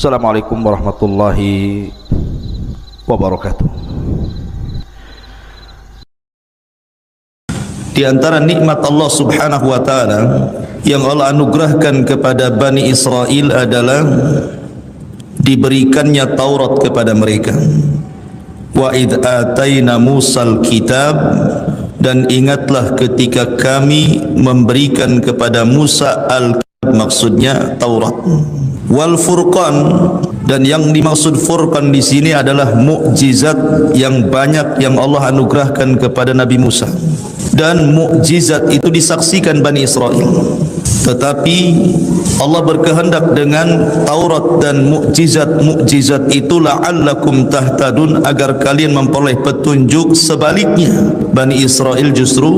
Assalamualaikum warahmatullahi wabarakatuh. Di antara nikmat Allah Subhanahu wa taala yang Allah anugerahkan kepada Bani Israel adalah diberikannya Taurat kepada mereka. Wa id ataina Musal kitab, dan ingatlah ketika kami memberikan kepada Musa al-kitab, maksudnya Taurat. Wal Furqan, dan yang dimaksud Furqan di sini adalah mukjizat yang banyak yang Allah anugerahkan kepada Nabi Musa, dan mukjizat itu disaksikan Bani Israel. Tetapi Allah berkehendak dengan Taurat dan mukjizat itu la'allakum tahtadun, agar kalian memperoleh petunjuk. Sebaliknya Bani Israel justru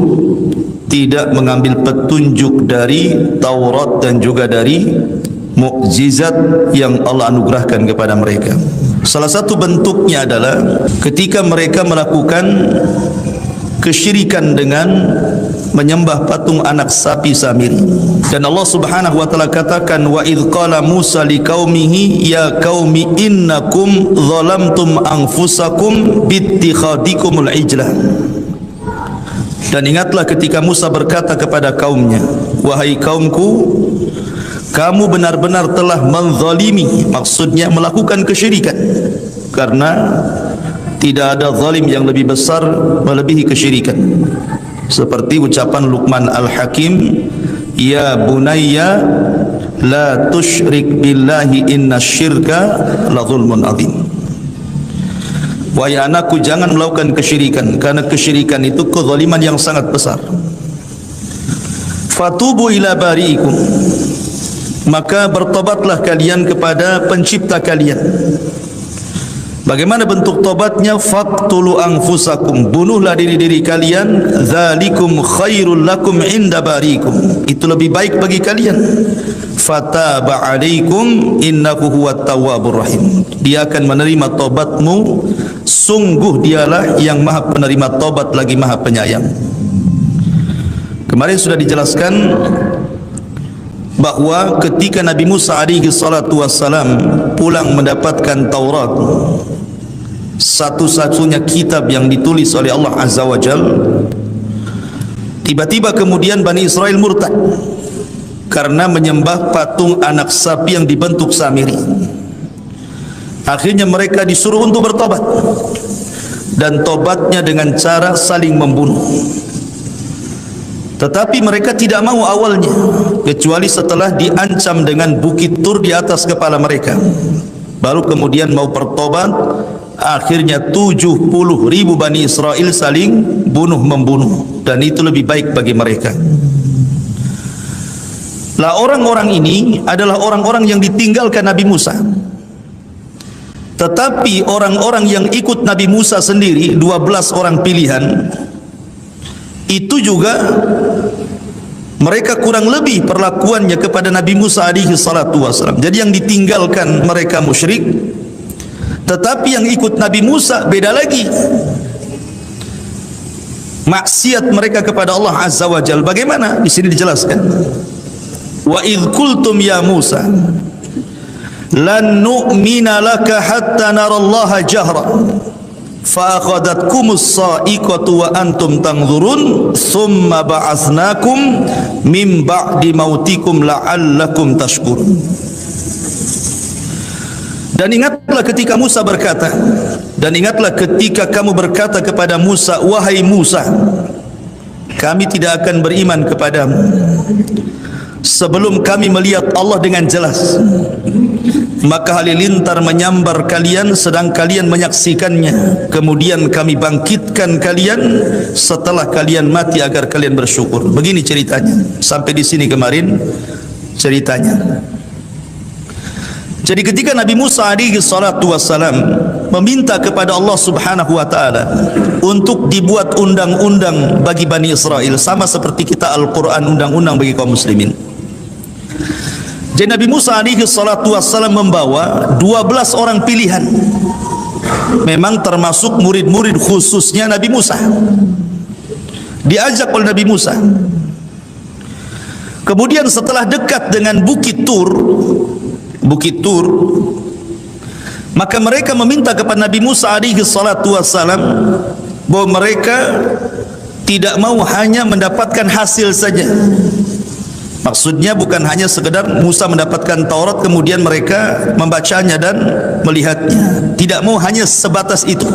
tidak mengambil petunjuk dari Taurat dan juga dari mukjizat yang Allah anugerahkan kepada mereka. Salah satu bentuknya adalah ketika mereka melakukan kesyirikan dengan menyembah patung anak sapi Samiri. Dan Allah Subhanahu wa taala katakan, wa idz qala Musa liqaumihi ya qaumi innakum zalamtum anfusakum bittikhadikumul ijlah. Dan ingatlah ketika Musa berkata kepada kaumnya, wahai kaumku, kamu benar-benar telah menzalimi, maksudnya melakukan kesyirikan, karena tidak ada zalim yang lebih besar melebihi kesyirikan. Seperti ucapan Luqman Al-Hakim, ya bunayya la tusyrik billahi inna syirka la zulmun azim. Wahai anakku, jangan melakukan kesyirikan, karena kesyirikan itu kezaliman yang sangat besar. Fatubu ila bari'ikum, maka bertobatlah kalian kepada pencipta kalian. Bagaimana bentuk tobatnya? Faqtulu anfusakum, bunuhlah diri-diri kalian. Dzalikum khairul lakum inda barikum, itu lebih baik bagi kalian. Fataba alaikum innahu huwat tawwabur rahim, dia akan menerima tobatmu, sungguh dialah yang maha penerima tobat lagi maha penyayang. Kemarin sudah dijelaskan bahwa ketika Nabi Musa alaihi salatu wassalam pulang mendapatkan Taurat, satu-satunya kitab yang ditulis oleh Allah Azza wa Jal, tiba-tiba kemudian Bani Israel murtad karena menyembah patung anak sapi yang dibentuk Samiri. Akhirnya mereka disuruh untuk bertobat, dan tobatnya dengan cara saling membunuh. Tetapi mereka tidak mau awalnya, kecuali setelah diancam dengan bukit Tur di atas kepala mereka, baru kemudian mau bertobat. Akhirnya 70.000 Bani Israel saling bunuh-membunuh, dan itu lebih baik bagi mereka. Lah, orang-orang ini adalah orang-orang yang ditinggalkan Nabi Musa. Tetapi orang-orang yang ikut Nabi Musa sendiri, 12 orang pilihan, itu juga mereka kurang lebih perlakuannya kepada Nabi Musa alaihi salatu wasallam. Jadi yang ditinggalkan mereka musyrik, tetapi yang ikut Nabi Musa beda lagi. Maksiat mereka kepada Allah Azza wa Jalla. Bagaimana? Di sini dijelaskan. Wa idz qultum ya Musa lan nu'mina laka hatta narallaha jahra fa akhadhatkumus sa'iqatu wa antum tanzurun thumma ba'atsnakum min ba'di mautikum la'allakum tashkurun. Dan ingatlah ketika Musa berkata, dan ingatlah ketika kamu berkata kepada Musa, wahai Musa, kami tidak akan beriman kepadamu sebelum kami melihat Allah dengan jelas. Maka halilintar menyambar kalian sedang kalian menyaksikannya. Kemudian kami bangkitkan kalian setelah kalian mati agar kalian bersyukur. Begini ceritanya. Sampai di sini kemarin ceritanya. Jadi ketika Nabi Musa alaihi salatu wassalam meminta kepada Allah Subhanahu wa taala untuk dibuat undang-undang bagi Bani Israel, sama seperti kita Al-Quran undang-undang bagi kaum muslimin. Jadi Nabi Musa alaihi salatu wassalam membawa 12 orang pilihan. Memang termasuk murid-murid khususnya Nabi Musa. Diajak oleh Nabi Musa. Kemudian setelah dekat dengan Bukit Tur, maka mereka meminta kepada Nabi Musa alaihi salatu wassalam bahwa mereka tidak mau hanya mendapatkan hasil saja. Maksudnya bukan hanya sekedar Musa mendapatkan Taurat kemudian mereka membacanya dan melihatnya. Tidak mau hanya sebatas itu.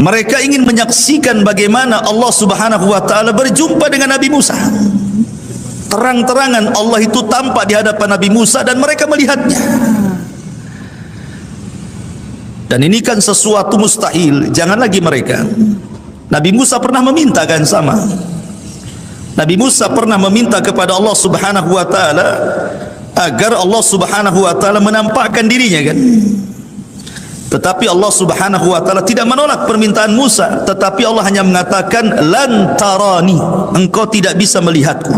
Mereka ingin menyaksikan bagaimana Allah Subhanahu wa taala berjumpa dengan Nabi Musa. Terang-terangan Allah itu tampak di hadapan Nabi Musa dan mereka melihatnya. Dan ini kan sesuatu mustahil. Jangan lagi mereka. Nabi Musa pernah meminta kan sama. Nabi Musa pernah meminta kepada Allah Subhanahu wa taala agar Allah Subhanahu wa taala menampakkan dirinya kan. Tetapi Allah Subhanahu wa taala tidak menolak permintaan Musa, tetapi Allah hanya mengatakan lan tarani, engkau tidak bisa melihatku.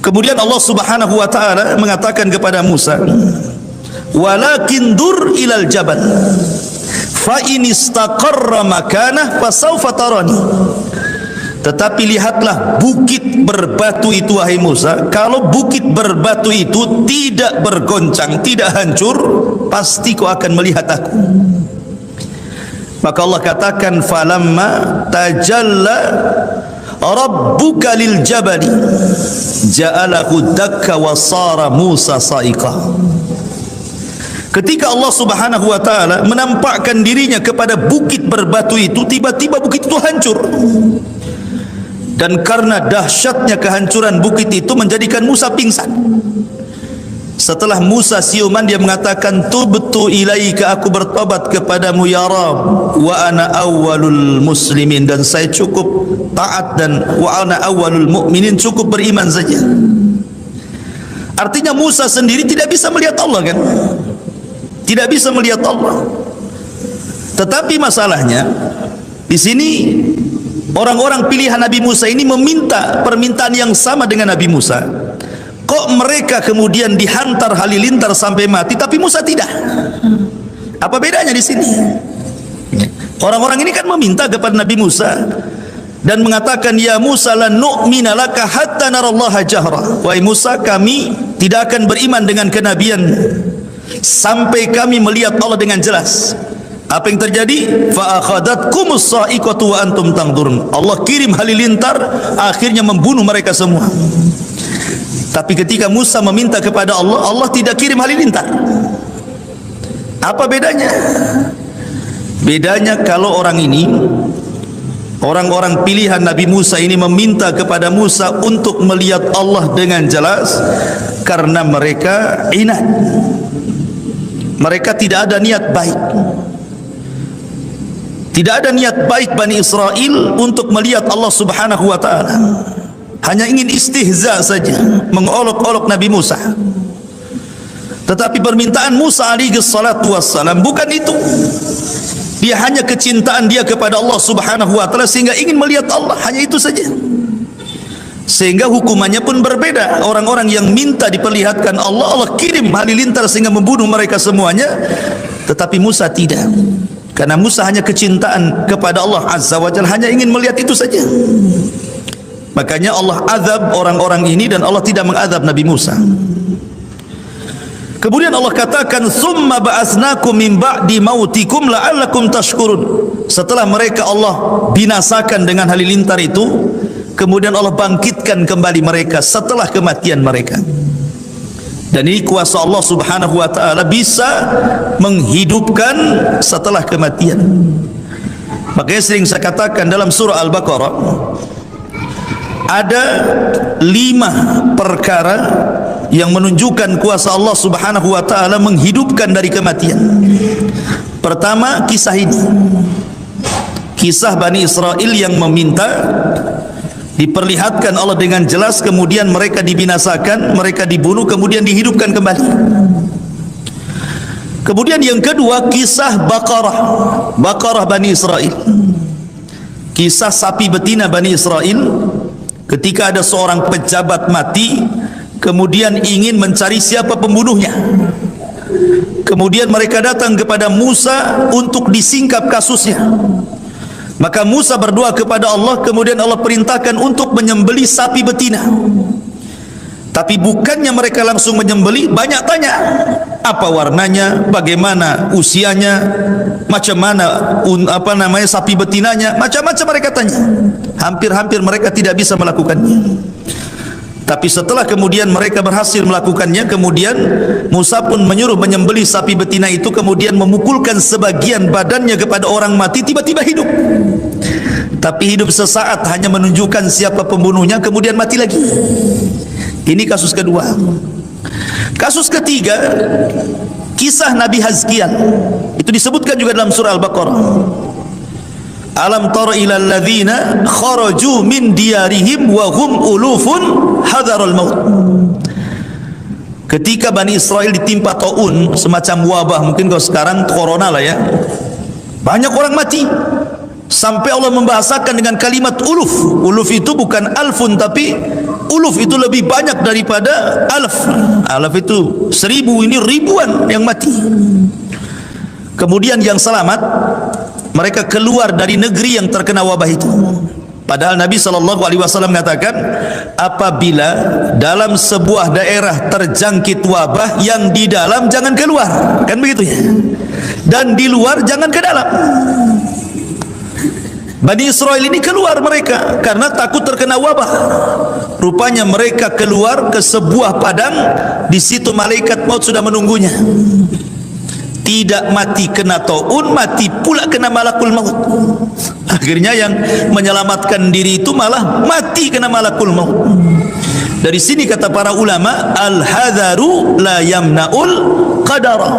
Kemudian Allah Subhanahu wa taala mengatakan kepada Musa, walakin dur ilal jabal fa in istaqarra makanah fasawfa tarani. Tetapi lihatlah bukit berbatu itu wahai Musa. Kalau bukit berbatu itu tidak bergoncang, tidak hancur, pasti kau akan melihat aku. Maka Allah katakan falamma tajalla rabbuka lil jabali ja'alahu dakka wa sara Musa sa'iqa. Ketika Allah Subhanahu wa taala menampakkan dirinya kepada bukit berbatu itu, tiba-tiba bukit itu hancur. Dan karena dahsyatnya kehancuran bukit itu menjadikan Musa pingsan. Setelah Musa siuman, dia mengatakan tubtu ilaika, aku bertobat kepadamu ya Rabb, wa ana awwalul muslimin, dan saya cukup taat, dan wa ana awwalul mu'minin, cukup beriman saja. Artinya Musa sendiri tidak bisa melihat Allah kan? Tidak bisa melihat Allah. Tetapi masalahnya di sini orang-orang pilihan Nabi Musa ini meminta permintaan yang sama dengan Nabi Musa. Kok mereka kemudian dihantar halilintar sampai mati, tapi Musa tidak? Apa bedanya di sini? Orang-orang ini kan meminta kepada Nabi Musa dan mengatakan, ya Musa lan nu'mina laka hatta narallaha jahra. Wahai Musa, kami tidak akan beriman dengan kenabian sampai kami melihat Allah dengan jelas. Apa yang terjadi? Fa akhadhatkumus sa'iqatu wa antum tanzurun. Allah kirim halilintar, akhirnya membunuh mereka semua. Tapi ketika Musa meminta kepada Allah, Allah tidak kirim halilintar. Apa bedanya? Bedanya kalau orang ini, orang-orang pilihan Nabi Musa ini meminta kepada Musa untuk melihat Allah dengan jelas karena mereka inat. Mereka tidak ada niat baik. Tidak ada niat baik Bani Israel untuk melihat Allah Subhanahu wa taala. Hanya ingin istihza saja, mengolok-olok Nabi Musa. Tetapi permintaan Musa alaihi salatu wassalam bukan itu. Dia hanya kecintaan dia kepada Allah Subhanahu wa taala sehingga ingin melihat Allah, hanya itu saja. Sehingga hukumannya pun berbeda. Orang-orang yang minta diperlihatkan Allah, Allah kirim halilintar sehingga membunuh mereka semuanya. Tetapi Musa tidak. Karena Musa hanya kecintaan kepada Allah Azza wa Jalla, hanya ingin melihat itu saja. Makanya Allah azab orang-orang ini dan Allah tidak mengazab Nabi Musa. Kemudian Allah katakan, "Tsumma ba'atsnakum min ba'di mautikum la'allakum tashkurun." Setelah mereka Allah binasakan dengan halilintar itu, kemudian Allah bangkitkan kembali mereka setelah kematian mereka. Dan ini kuasa Allah Subhanahu wa taala bisa menghidupkan setelah kematian. Makanya sering saya katakan dalam surah Al-Baqarah ada 5 perkara yang menunjukkan kuasa Allah Subhanahu wa taala menghidupkan dari kematian. Pertama, kisah ini. Kisah Bani Israel yang meminta Diperlihatkan Allah dengan jelas, kemudian mereka dibinasakan, mereka dibunuh, kemudian dihidupkan kembali. Kemudian yang kedua, kisah Baqarah Bani Israel. Kisah sapi betina Bani Israel ketika ada seorang pejabat mati, kemudian ingin mencari siapa pembunuhnya. Kemudian mereka datang kepada Musa untuk disingkap kasusnya. Maka Musa berdoa kepada Allah, kemudian Allah perintahkan untuk menyembelih sapi betina. Tapi bukannya mereka langsung menyembelih, banyak tanya, apa warnanya, bagaimana usianya, macam mana sapi betinanya, macam-macam mereka tanya. Hampir-hampir mereka tidak bisa melakukannya. Tapi setelah kemudian mereka berhasil melakukannya, kemudian Musa pun menyuruh menyembelih sapi betina itu, kemudian memukulkan sebagian badannya kepada orang mati, tiba-tiba hidup. Tapi hidup sesaat, hanya menunjukkan siapa pembunuhnya, kemudian mati lagi. Ini kasus kedua. Kasus ketiga, kisah Nabi Hazkiel. Itu disebutkan juga dalam surah Al-Baqarah. Alam tara ilal ladzina kharaju min diyarihim wa hum ulufun hadarul maut. Ketika Bani Israel ditimpa taun, semacam wabah, mungkin kalau sekarang corona lah ya, banyak orang mati, sampai Allah membahasakan dengan kalimat uluf. Uluf itu bukan alfun, tapi uluf itu lebih banyak daripada alf. Alf itu 1000, ini ribuan yang mati. Kemudian yang selamat, mereka keluar dari negeri yang terkena wabah itu. Padahal Nabi SAW mengatakan, apabila dalam sebuah daerah terjangkit wabah, yang di dalam jangan keluar, kan begitu ya, dan di luar jangan ke dalam. Bani Israel ini keluar mereka karena takut terkena wabah. Rupanya mereka keluar ke sebuah padang, di situ malaikat maut sudah menunggunya. Tidak mati kena taun, mati pula kena malakul maut. Akhirnya yang menyelamatkan diri itu malah mati kena malakul maut. Dari sini kata para ulama, al-hadharu la yamna'ul qadara.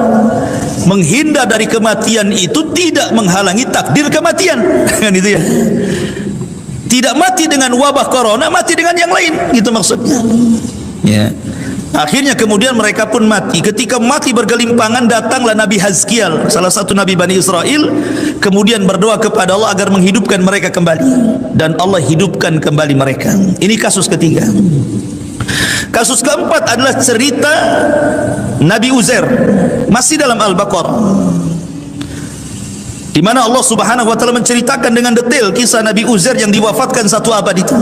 Menghindar dari kematian itu tidak menghalangi takdir kematian. Kan itu ya. Tidak mati dengan wabah corona, mati dengan yang lain, gitu maksudnya. Ya. Akhirnya kemudian mereka pun mati. Ketika mati bergelimpangan, datanglah Nabi Hazkiel, salah satu Nabi Bani Israel, kemudian berdoa kepada Allah agar menghidupkan mereka kembali, dan Allah hidupkan kembali mereka. Ini kasus ketiga. Kasus keempat adalah cerita Nabi Uzair, masih dalam Al-Baqarah, di mana Allah Subhanahu wa taala menceritakan dengan detail kisah Nabi Uzair yang diwafatkan 1 abad itu.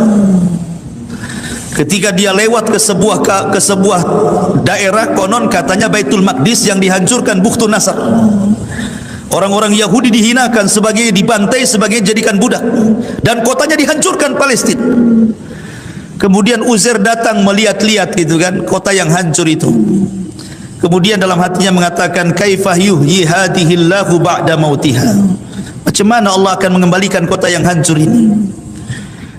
Ketika dia lewat ke sebuah daerah, konon katanya Baitul Maqdis yang dihancurkan, Bukhtun Nasr. Orang-orang Yahudi dihinakan, sebagai dibantai, sebagai jadikan budak, dan kotanya dihancurkan, Palestina. Kemudian Uzair datang melihat-lihat gitu kan, kota yang hancur itu. Kemudian dalam hatinya mengatakan, kaifah yuhyi hadhillahu ba'da mautiha. Macam mana Allah akan mengembalikan kota yang hancur ini?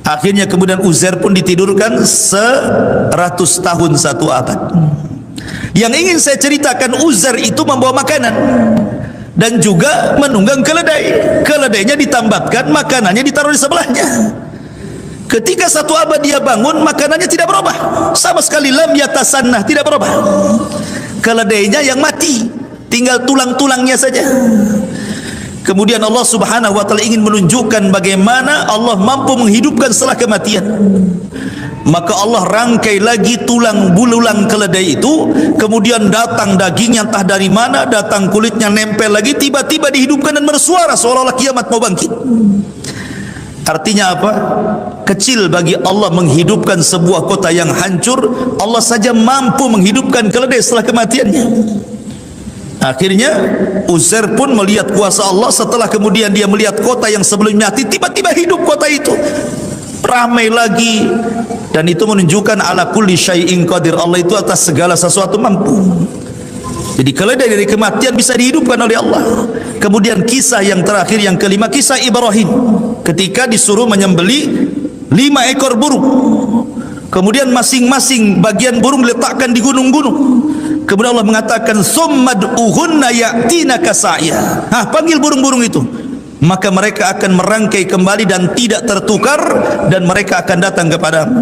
Akhirnya kemudian Uzair pun ditidurkan 100 tahun 1 abad. Yang ingin saya ceritakan, Uzair itu membawa makanan dan juga menunggang keledai. Keledainya ditambatkan, makanannya ditaruh di sebelahnya. Ketika 1 abad dia bangun, makanannya tidak berubah sama sekali, lam yatasannah, tidak berubah. Keledainya yang mati, tinggal tulang-tulangnya saja. Kemudian Allah Subhanahu wa taala ingin menunjukkan bagaimana Allah mampu menghidupkan setelah kematian. Maka Allah rangkai lagi tulang bululang keledai itu, kemudian datang dagingnya entah dari mana, datang kulitnya nempel lagi, tiba-tiba dihidupkan dan bersuara seolah-olah kiamat mau bangkit. Artinya apa? Kecil bagi Allah menghidupkan sebuah kota yang hancur. Allah saja mampu menghidupkan keledai setelah kematiannya. Akhirnya Uzair pun melihat kuasa Allah. Setelah kemudian dia melihat kota yang sebelumnya mati, tiba-tiba hidup kota itu, ramai lagi. Dan itu menunjukkan ala kulli syai'in qadir, Allah itu atas segala sesuatu mampu. Jadi keledai dari kematian bisa dihidupkan oleh Allah. Kemudian kisah yang terakhir, yang kelima, kisah Ibrahim ketika disuruh menyembelih 5 ekor burung. Kemudian masing-masing bagian burung diletakkan di gunung-gunung. Kemudian Allah mengatakan, "Tsummad'uhunna ya'tinaka sa'ya." Panggil burung-burung itu. maka mereka akan merangkai kembali dan tidak tertukar, dan mereka akan datang kepadamu.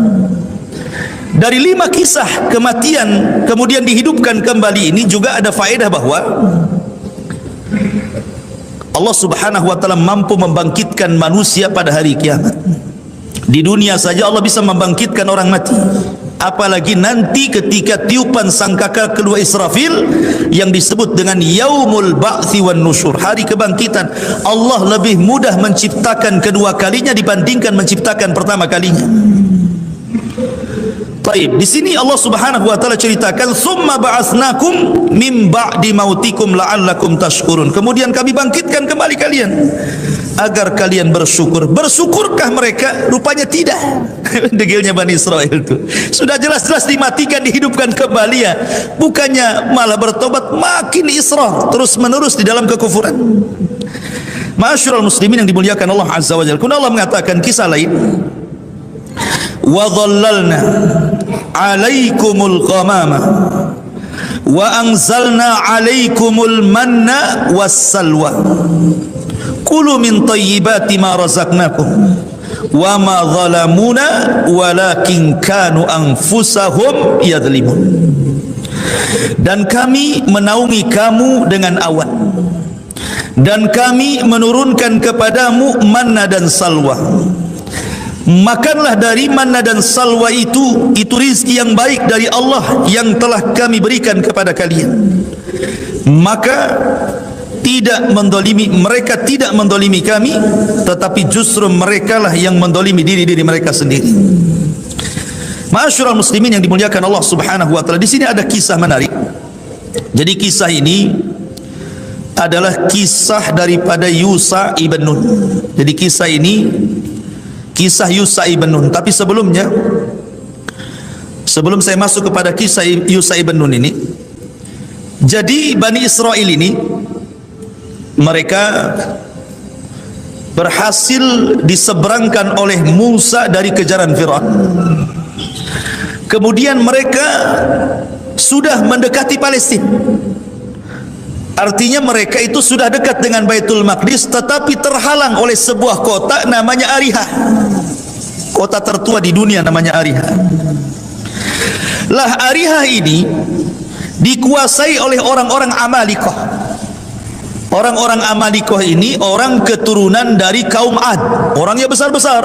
Dari 5 kisah kematian kemudian dihidupkan kembali ini juga ada faedah bahwa Allah Subhanahu wa taala mampu membangkitkan manusia pada hari kiamat. Di dunia saja Allah bisa membangkitkan orang mati, apalagi nanti ketika tiupan sangkakala kedua Israfil yang disebut dengan yaumul ba'thi wan nusyur, hari kebangkitan. Allah lebih mudah menciptakan kedua kalinya dibandingkan menciptakan pertama kalinya. Baik, di sini Allah Subhanahu wa taala ceritakan summa ba'atsnakum mim ba'di mautikum la'allakum tashkurun. Kemudian kami bangkitkan kembali kalian agar kalian bersyukur. Bersyukurkah mereka? Rupanya tidak. Degilnya Bani Israel itu. Sudah jelas-jelas dimatikan, dihidupkan kembali ya. Bukannya malah bertobat, makin israr terus-menerus di dalam kekufuran. Ma'asyiral muslimin yang dimuliakan Allah Azza wa Jalla. Kemudian Allah mengatakan kisah lain. Wa dhallalna 'alaikumul ghamama wa anzalna 'alaikumul manna wassalwa kulu min thayyibati ma razaqnakum wa ma zalamuna walakin kanu anfusahum yadhlimun. Dan kami menaungi kamu dengan awan, dan kami menurunkan kepadamu manna dan salwa. Makanlah dari manna dan salwa itu rizki yang baik dari Allah yang telah kami berikan kepada kalian. Maka mereka tidak mendolimi kami, tetapi justru merekalah yang mendolimi diri mereka sendiri. Ma'asyiral muslimin yang dimuliakan Allah Subhanahu wa taala, di sini ada kisah menarik. Jadi kisah ini adalah kisah daripada Yusha ibn Nun. Jadi kisah ini kisah Yusha ibn Nun. Tapi sebelum saya masuk kepada kisah Yusha ibn Nun ini, jadi Bani Israel ini mereka berhasil diseberangkan oleh Musa dari kejaran Firaun. Kemudian mereka sudah mendekati Palestina. Artinya mereka itu sudah dekat dengan Baitul Maqdis, tetapi terhalang oleh sebuah kota namanya Ariha. Kota tertua di dunia namanya Ariha. Lah Ariha ini dikuasai oleh orang-orang Amalikoh. Orang-orang Amalikoh ini orang keturunan dari kaum Ad. Orangnya besar-besar.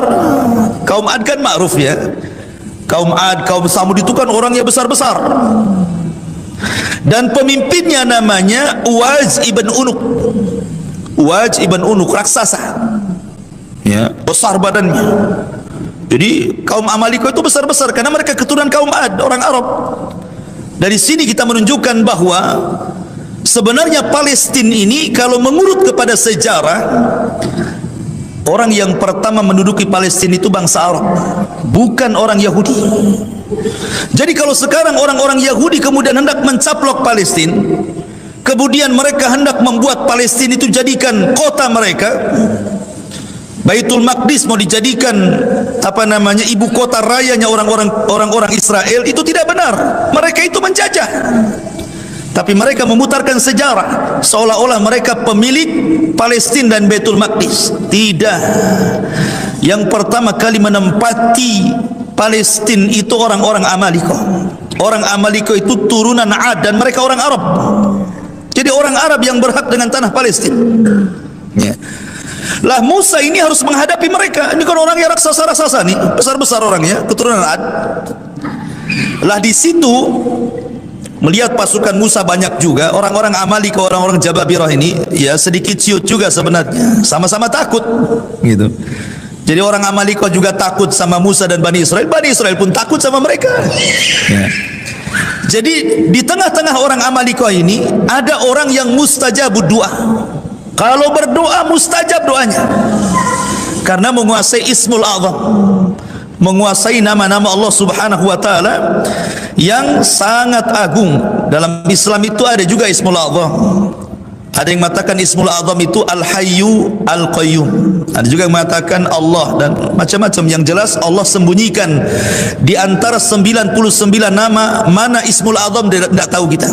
Kaum Ad kan ma'ruf ya. Kaum Ad, kaum Samud itu kan orangnya besar-besar. Dan pemimpinnya namanya Uwaz ibn Unuk. Uwaz ibn Unuk, raksasa ya, besar badannya. Jadi kaum Amalikoh itu besar-besar karena mereka keturunan kaum Ad, orang Arab. Dari sini kita menunjukkan bahwa sebenarnya Palestina ini kalau mengurut kepada sejarah, orang yang pertama menduduki Palestina itu bangsa Arab, bukan orang Yahudi. Jadi kalau sekarang orang-orang Yahudi kemudian hendak mencaplok Palestina, kemudian mereka hendak membuat Palestina itu jadikan kota mereka, Baitul Maqdis mau dijadikan ibu kota rayanya orang-orang Israel, itu tidak benar. Mereka itu menjajah. Tapi mereka memutarkan sejarah seolah-olah mereka pemilik Palestina dan Baitul Maqdis. Tidak. Yang pertama kali menempati Palestina itu orang-orang Amalikoh. Orang Amalikoh itu turunan Ad dan mereka orang Arab. Jadi orang Arab yang berhak dengan tanah Palestina. Ya. Lah Musa ini harus menghadapi mereka. Ini kan orang yang raksasa-raksasa nih, besar-besar orangnya, keturunan Ad. Lah di situ melihat pasukan Musa banyak juga, orang-orang Amalikoh, orang-orang Jababirah ini ya sedikit ciut juga sebenarnya, sama-sama takut gitu. Jadi orang Amalikoh juga takut sama Musa dan Bani Israel pun takut sama mereka ya. Jadi di tengah-tengah orang Amalikoh ini ada orang yang mustajabud doa. Kalau berdoa mustajab doanya, karena menguasai Ismul A'zam, menguasai nama-nama Allah Subhanahu wa taala yang sangat agung. Dalam Islam itu ada juga Ismul A'zam. Ada yang mengatakan Ismul A'zam itu Al-Hayyu Al-Qayyum. Ada juga yang mengatakan Allah dan macam-macam. Yang jelas Allah sembunyikan di antara 99 nama, mana Ismul A'zam tidak tahu kita.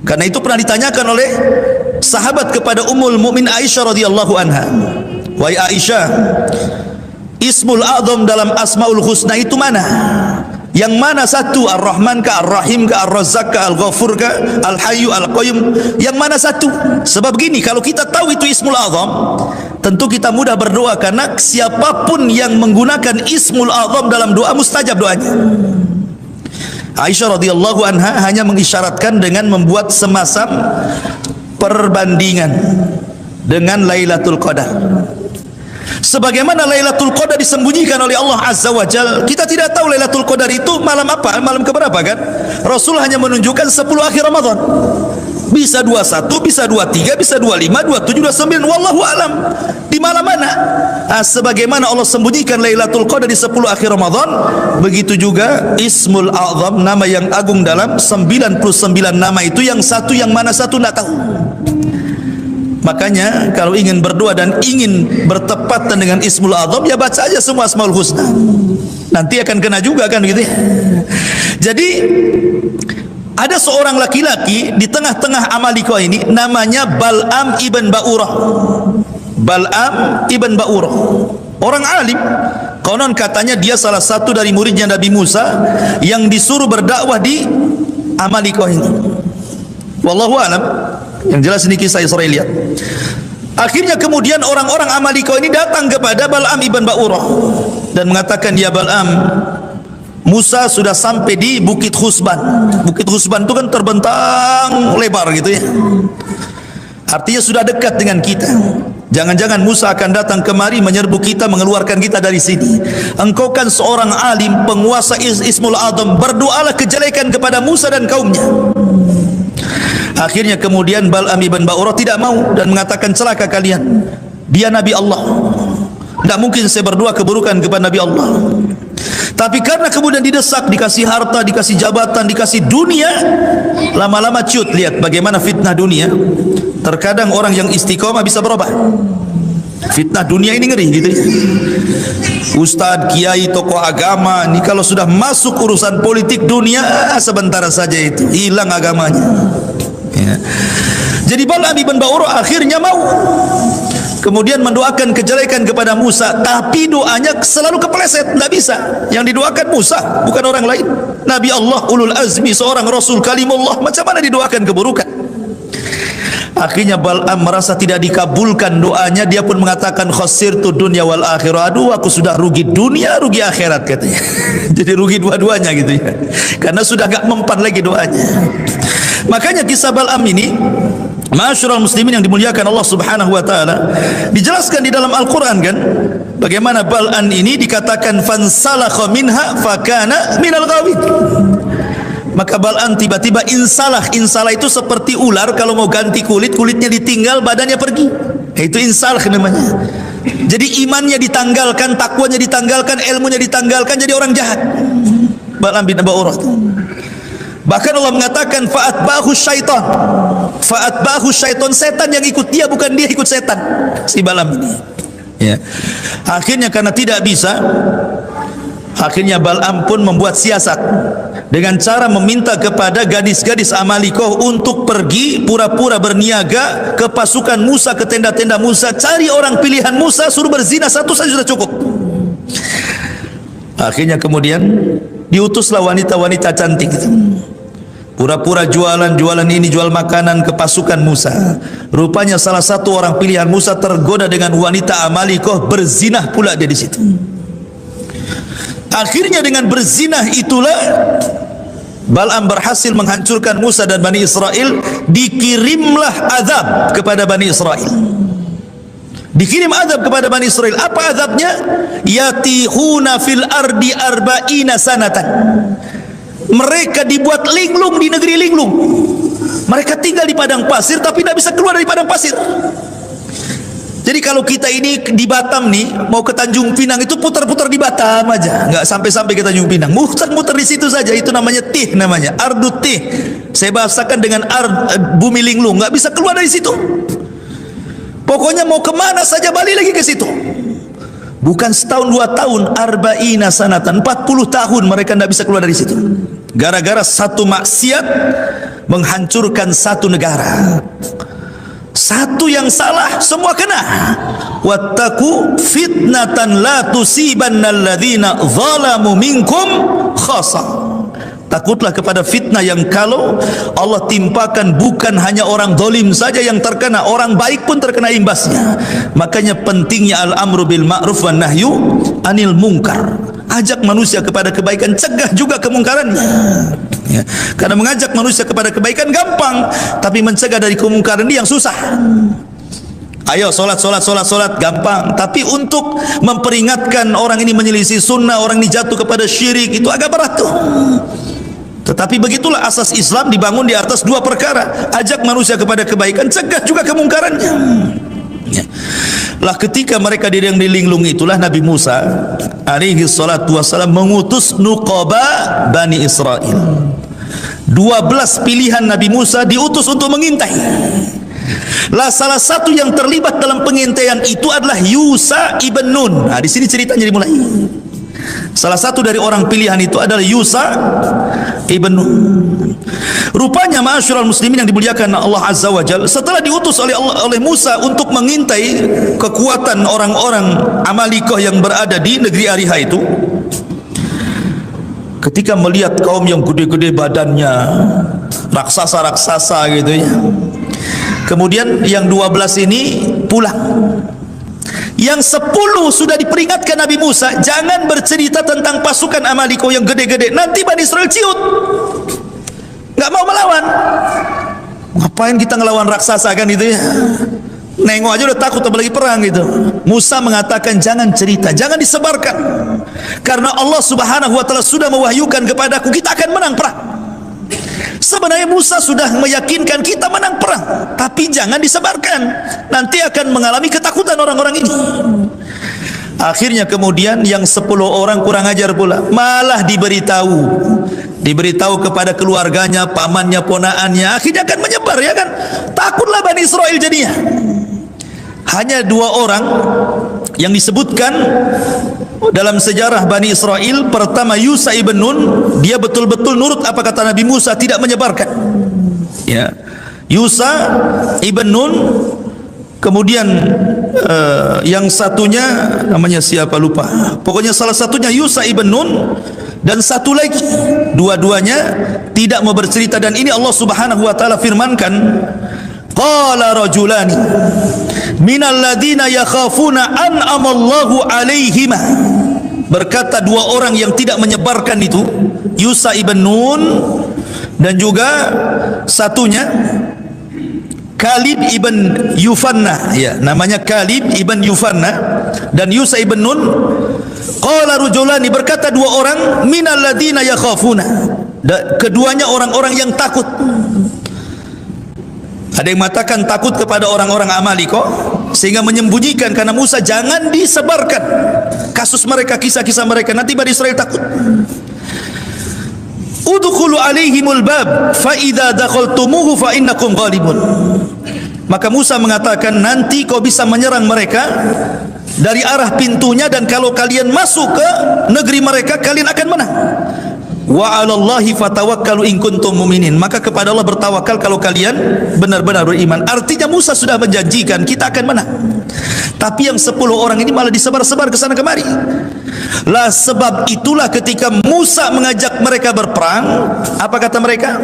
Karena itu pernah ditanyakan oleh sahabat kepada Ummul Mukmin Aisyah radhiyallahu anha, wahai Aisyah, Ismul A'zam dalam Asmaul Husna itu mana? Yang mana satu? Ar-Rahman ka, Ar-Rahim ka, Ar-Razzaq ka, Al-Ghafur ka, Al-Hayyu, Al-Qayyum? Yang mana satu? Sebab gini, kalau kita tahu itu Ismul A'zam, tentu kita mudah berdoa, karena siapapun yang menggunakan Ismul A'zam dalam doa, mustajab doanya. Aisyah radhiyallahu anha hanya mengisyaratkan dengan membuat semacam perbandingan dengan Lailatul Qadar. Sebagaimana Lailatul Qadar disembunyikan oleh Allah Azza wa Jalla, kita tidak tahu Lailatul Qadar itu malam apa, malam keberapa kan? Rasul hanya menunjukkan 10 akhir Ramadan. Bisa 21, bisa 23, bisa 25, 27, 29, wallahu alam. Di malam mana? Sebagaimana Allah sembunyikan Lailatul Qadar di 10 akhir Ramadan, begitu juga Ismul A'zam, nama yang agung dalam 99 nama itu, yang satu yang mana satu tidak tahu. Makanya kalau ingin berdoa dan ingin bertepatan dengan Ismul A'zam, ya baca aja semua Asmaul Husna. Nanti akan kena juga kan gitu ya. Jadi ada seorang laki-laki di tengah-tengah Amalikah ini, namanya Bal'am ibn Ba'urah. Bal'am ibn Ba'urah, orang alim. Konon katanya dia salah satu dari muridnya Nabi Musa yang disuruh berdakwah di Amalikah ini. Wallahu alam. Yang jelas ini kisah Israeliat. Akhirnya kemudian orang-orang Amalikah ini datang kepada Bal'am ibn Ba'urah dan mengatakan, ya Bal'am, Musa sudah sampai di Bukit Husban. Bukit Husban itu kan terbentang lebar gitu ya. Artinya sudah dekat dengan kita. Jangan-jangan Musa akan datang kemari menyerbu kita, mengeluarkan kita dari sini. Engkau kan seorang alim, penguasa Ismul A'zam, berdoalah kejelekan kepada Musa dan kaumnya. Akhirnya kemudian Bal'am ibn Ba'urah tidak mau dan mengatakan, celaka kalian, dia Nabi Allah, tidak mungkin saya berdoa keburukan kepada Nabi Allah. Tapi karena kemudian didesak, dikasih harta, dikasih jabatan, dikasih dunia, lama-lama ciut. Lihat bagaimana fitnah dunia. Terkadang orang yang istiqomah bisa berubah. Fitnah dunia ini ngeri gitu ya. Ustadz, kiai, tokoh agama ini kalau sudah masuk urusan politik dunia, sebentar saja itu hilang agamanya ya. Jadi Bal'am ibn Ba'urah akhirnya mau kemudian mendoakan kejelekan kepada Musa, tapi doanya selalu kepleset, tidak bisa. Yang didoakan Musa, bukan orang lain. Nabi Allah ulul azmi, seorang Rasul kalimullah, macam mana didoakan keburukan? Akhirnya Bal'am merasa tidak dikabulkan doanya, dia pun mengatakan, khasirtu dunya wal akhirah, aduh aku sudah rugi dunia, rugi akhirat katanya. Jadi rugi dua-duanya gitu ya, karena sudah gak mempan lagi doanya. Makanya kisah Bal'am ini, ma'asyiral muslimin yang dimuliakan Allah Subhanahu wa taala, dijelaskan di dalam Al-Qur'an kan, bagaimana Bal'am ini dikatakan fansalakha minha fakana minal ghawin. Maka Bal'am tiba-tiba insalah. Insalah itu seperti ular kalau mau ganti kulit, kulitnya ditinggal, badannya pergi. Itu insalah namanya. Jadi imannya ditanggalkan, takwanya ditanggalkan, ilmunya ditanggalkan, jadi orang jahat. Bal'am bin Ba'urah. Bahkan Allah mengatakan fa'atba'ahu syaitan. Fa'atba'ahu syaitan, setan yang ikut dia, bukan dia ikut setan. Si Bal'am ini. Ya. Akhirnya karena tidak bisa, akhirnya Bal'am pun membuat siasat dengan cara meminta kepada gadis-gadis Amalikah untuk pergi pura-pura berniaga ke pasukan Musa, ke tenda-tenda Musa, cari orang pilihan Musa, suruh berzina satu saja sudah cukup. Akhirnya kemudian diutuslah wanita-wanita cantik itu, pura-pura jualan ini, jual makanan ke pasukan Musa. Rupanya salah satu orang pilihan Musa tergoda dengan wanita Amalikah, berzinah pula dia di situ. Akhirnya dengan berzinah itulah Bal'am berhasil menghancurkan Musa dan Bani Israel. Dikirimlah azab kepada Bani Israel. Dikirim azab kepada Bani Israel. Apa azabnya? Yatihuna fil ardi arba'ina sanatan. Mereka dibuat linglung di negeri linglung. Mereka tinggal di padang pasir tapi tidak bisa keluar dari padang pasir. Jadi kalau kita ini di Batam nih, mau ke Tanjung Pinang itu putar-putar di Batam aja, nggak sampai-sampai ke Tanjung Pinang, muter-muter di situ saja. Itu namanya tih, namanya ardut tih. Saya bahasakan dengan bumi linglung, nggak bisa keluar dari situ. Pokoknya mau kemana saja balik lagi ke situ. Bukan setahun 2 tahun, arba'ina sanatan, 40 tahun mereka tidak bisa keluar dari situ. Gara-gara satu maksiat menghancurkan satu negara. Satu yang salah semua kena. Wattaqu fitnatan la tusibannal ladzina zalamu minkum khassa. Takutlah kepada fitnah yang kalau Allah timpakan bukan hanya orang zalim saja yang terkena, orang baik pun terkena imbasnya. Makanya pentingnya al-amru bil ma'ruf wan nahyu anil munkar. Ajak manusia kepada kebaikan, cegah juga kemungkarannya. Ya. Karena mengajak manusia kepada kebaikan gampang, tapi mencegah dari kemungkaran ini yang susah. Ayo solat gampang, tapi untuk memperingatkan orang ini menyelisih sunnah, orang ini jatuh kepada syirik, itu agak berat tuh. Tetapi begitulah asas Islam dibangun di atas dua perkara. Ajak manusia kepada kebaikan, cegah juga kemungkarannya. Ya. Lah ketika mereka diling-linglung itulah Nabi Musa alaihi salatu wassalam mengutus nuqaba Bani Israel. 12 pilihan Nabi Musa diutus untuk mengintai. Lah salah satu yang terlibat dalam pengintaian itu adalah Yusa ibn Nun. Nah, di sini ceritanya dimulai. Salah satu dari orang pilihan itu adalah Yusa ibn Nun. Rupanya ma'asyiral muslimin yang dimuliakan Allah Azza wa Jalla, setelah diutus oleh Musa untuk mengintai kekuatan orang-orang Amalikoh yang berada di negeri Ariha itu, ketika melihat kaum yang gede-gede badannya, raksasa-raksasa gitu ya, kemudian yang 12 ini pulang. Yang 10 sudah diperingatkan Nabi Musa, jangan bercerita tentang pasukan Amalikoh yang gede-gede, nanti Bani Israel ciut, nggak mau melawan. Ngapain kita ngelawan raksasa kan itu ya, nengok aja udah takut apalagi perang gitu. Musa mengatakan jangan cerita, jangan disebarkan, karena Allah Subhanahu wa taala sudah mewahyukan kepadaku kita akan menang perang. Sebenarnya Musa sudah meyakinkan kita menang perang, tapi jangan disebarkan, nanti akan mengalami ketakutan orang-orang ini. Akhirnya kemudian yang 10 orang kurang ajar pula, malah diberitahu kepada keluarganya, pamannya, ponaannya, akhirnya akan menyebar ya kan. Takutlah Bani Israel jadinya. Hanya 2 orang yang disebutkan dalam sejarah Bani Israel. Pertama Yusa ibn Nun, dia betul-betul nurut apa kata Nabi Musa, tidak menyebarkan ya. Yusa ibn Nun. Kemudian yang satunya namanya siapa lupa, pokoknya salah satunya Yusa ibn Nun, dan satu lagi dua-duanya tidak mau bercerita. Dan ini Allah Subhanahu wa taala firmankan, qala rajulani minal ladina yakhafuna an'amallahu alaihima. Berkata 2 orang yang tidak menyebarkan itu, Yusa ibn Nun dan juga satunya Kalib ibn Yufanna, ya, namanya Kalib ibn Yufanna dan Yusa ibn Nun. Qala rajulani, berkata 2 orang minal ladina yakhafuna, keduanya orang-orang yang takut. Ada yang mengatakan takut kepada orang-orang Amalikoh sehingga menyembunyikan, karena Musa jangan disebarkan kasus mereka, kisah-kisah mereka, nanti Bani Israel takut. Udkhulu alaihimul bab fa idza dakhaltumuhu fa innakum ghalibun. Maka Musa mengatakan, nanti kau bisa menyerang mereka dari arah pintunya, dan kalau kalian masuk ke negeri mereka kalian akan menang. Wa 'alallahi fatawakkalu in kuntum mu'minin. Maka kepada Allah bertawakal kalau kalian benar-benar beriman. Artinya Musa sudah menjanjikan kita akan menang. Tapi yang 10 orang ini malah disebar-sebar ke sana kemari. Lah sebab itulah ketika Musa mengajak mereka berperang, apa kata mereka?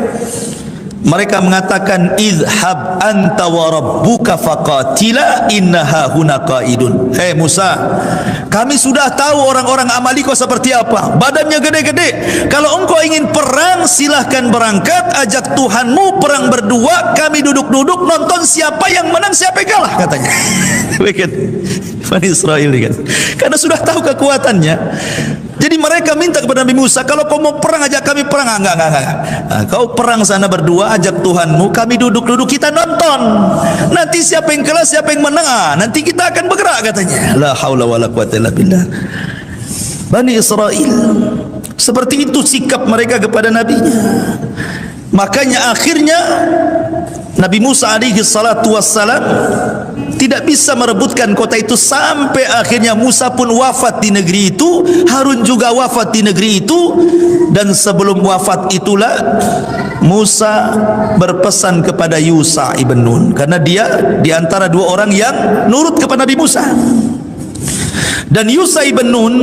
Mereka mengatakan, idhab anta wa rabbuka faqatila innaha huna qaidun. Hei Musa, kami sudah tahu orang-orang Amalikoh seperti apa, badannya gede-gede. Kalau engkau ingin perang, silahkan berangkat, ajak Tuhanmu perang berdua, kami duduk-duduk nonton siapa yang menang siapa yang kalah, katanya. Bani Israel kan, karena sudah tahu kekuatannya. Jadi mereka minta kepada Nabi Musa, kalau kau mau perang ajak kami perang. Enggak. Nah, kau perang sana berdua, ajak Tuhanmu, kami duduk-duduk kita nonton. Nanti siapa yang kalah, siapa yang menang, nanti kita akan bergerak, katanya. La haula wala quwwata illa billah. Bani Israel seperti itu sikap mereka kepada nabinya. Makanya akhirnya Nabi Musa alaihi salatu wassalam tidak bisa merebutkan kota itu sampai akhirnya Musa pun wafat di negeri itu, Harun juga wafat di negeri itu. Dan sebelum wafat itulah Musa berpesan kepada Yusha ibn Nun, karena dia di antara dua orang yang nurut kepada Nabi Musa. Dan Yusha ibn Nun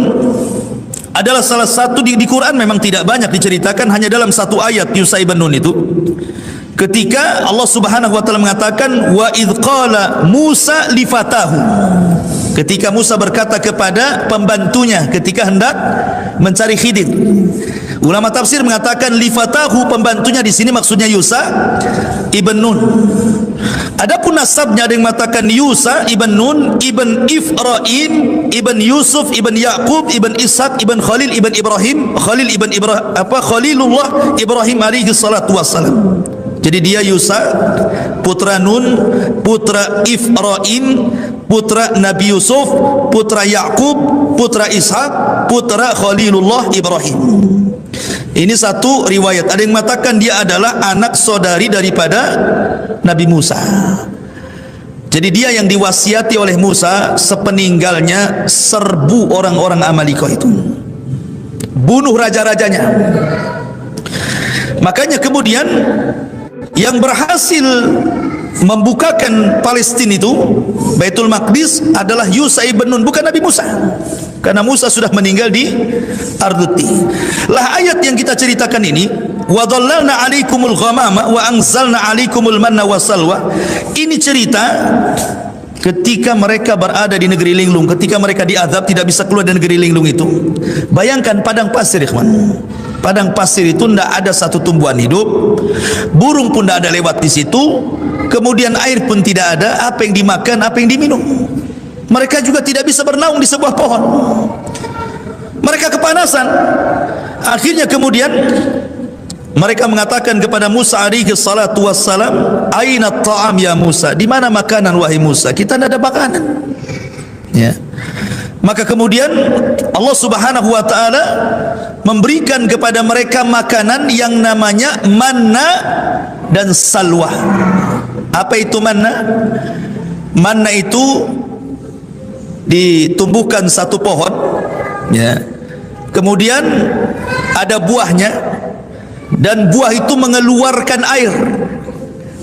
adalah salah satu di Quran, memang tidak banyak diceritakan, hanya dalam satu ayat Yusha ibn Nun itu, ketika Allah Subhanahu wa taala mengatakan wa idz qala Musa li fatahu, ketika Musa berkata kepada pembantunya ketika hendak mencari Khidir. Ulama tafsir mengatakan li fatahu, pembantunya di sini maksudnya Yusha ibn Nun. Adapun nasabnya ada yang mengatakan Yusha ibn Nun ibn Ifraim ibn Yusuf ibn Yaqub ibn Ishaq ibn Khalil ibn Ibrahim, Khalilullah Ibrahim alaihi salatu wassalam. Jadi dia Yusha, putra Nun, putra Ifraim, putra Nabi Yusuf, putra Yaqub, putra Ishaq, putra Khalilullah Ibrahim. Ini satu riwayat. Ada yang mengatakan dia adalah anak saudari daripada Nabi Musa. Jadi dia yang diwasiati oleh Musa sepeninggalnya serbu orang-orang Amalika itu, bunuh raja-rajanya. Makanya kemudian yang berhasil membukakan Palestina itu, Baitul Maqdis, adalah Yusha ibn Nun, bukan Nabi Musa, karena Musa sudah meninggal di Arduti. Lah ayat yang kita ceritakan ini, wa dhallalna 'alaikumul ghamama wa anzalna 'alaikumul manna wassalwa, ini cerita ketika mereka berada di negeri linglung, ketika mereka diazab tidak bisa keluar dari negeri linglung itu. Bayangkan padang pasir, ikhwan. Padang pasir itu tidak ada satu tumbuhan hidup, burung pun tidak ada lewat di situ, kemudian air pun tidak ada, apa yang dimakan, apa yang diminum. Mereka juga tidak bisa bernaung di sebuah pohon. Mereka kepanasan. Akhirnya kemudian mereka mengatakan kepada Musa alaihi salatu wassalam, aina ta'am ya Musa, di mana makanan wahai Musa, kita tidak ada makanan. Ya. Maka kemudian Allah Subhanahu wa taala memberikan kepada mereka makanan yang namanya manna dan salwa. Apa itu manna? Manna itu ditumbuhkan satu pohon, ya. Kemudian ada buahnya, dan buah itu mengeluarkan air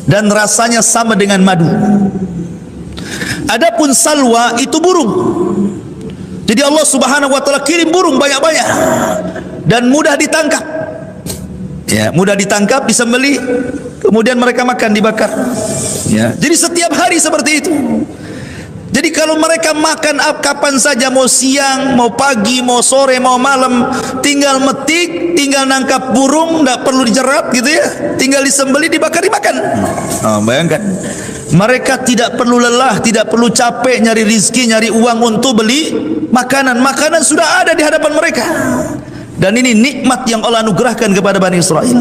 dan rasanya sama dengan madu. Adapun salwa itu burung. Jadi Allah Subhanahu wa taala kirim burung banyak-banyak dan mudah ditangkap. Ya, mudah ditangkap, disembelih, kemudian mereka makan, dibakar. Ya, jadi setiap hari seperti itu. Jadi kalau mereka makan kapan saja, mau siang, mau pagi, mau sore, mau malam, tinggal metik, tinggal nangkap burung, tidak perlu dijerat gitu ya, tinggal disembelih, dibakar, dimakan. Bayangkan, mereka tidak perlu lelah, tidak perlu capek nyari rizki, nyari uang untuk beli makanan. Makanan sudah ada di hadapan mereka. Dan ini nikmat yang Allah anugerahkan kepada Bani Israel.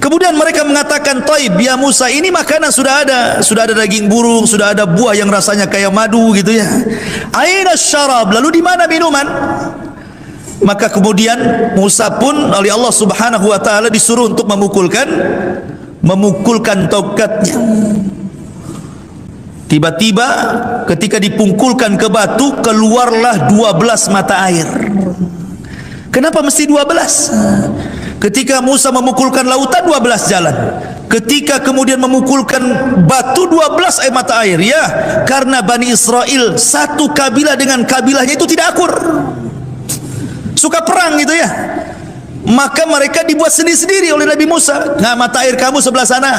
Kemudian mereka mengatakan, "Taib ya Musa, ini makanan sudah ada daging burung, sudah ada buah yang rasanya kayak madu gitu ya. Aina syarab, lalu di mana minuman?" Maka kemudian Musa pun oleh Allah Subhanahu wa taala disuruh untuk memukulkan tongkatnya. Tiba-tiba ketika dipungkulkan ke batu, keluarlah 12 mata air. Kenapa mesti 12? Ketika Musa memukulkan lautan, 12 jalan. Ketika kemudian memukulkan batu, 12 air mata air. Ya, karena Bani Israel satu kabilah dengan kabilahnya itu tidak akur, suka perang gitu ya. Maka mereka dibuat sendiri-sendiri oleh Nabi Musa. Nah, mata air kamu sebelah sana.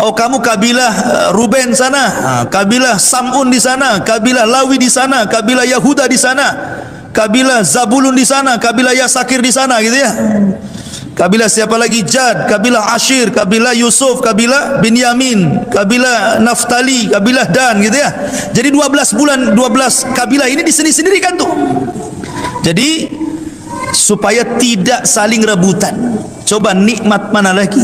Oh, kamu kabilah Ruben sana, kabilah Samun di sana, kabilah Lawi di sana, kabilah Yahuda di sana, kabilah Zabulun di sana, kabilah Yasakir di sana gitu ya. Kabilah siapa lagi? Jad, kabilah Ashir, kabilah Yusuf, kabilah Binyamin, kabilah Naftali, kabilah Dan gitu ya. Jadi 12 kabilah ini disendiri-sendirikan tuh. Jadi supaya tidak saling rebutan. Coba nikmat mana lagi?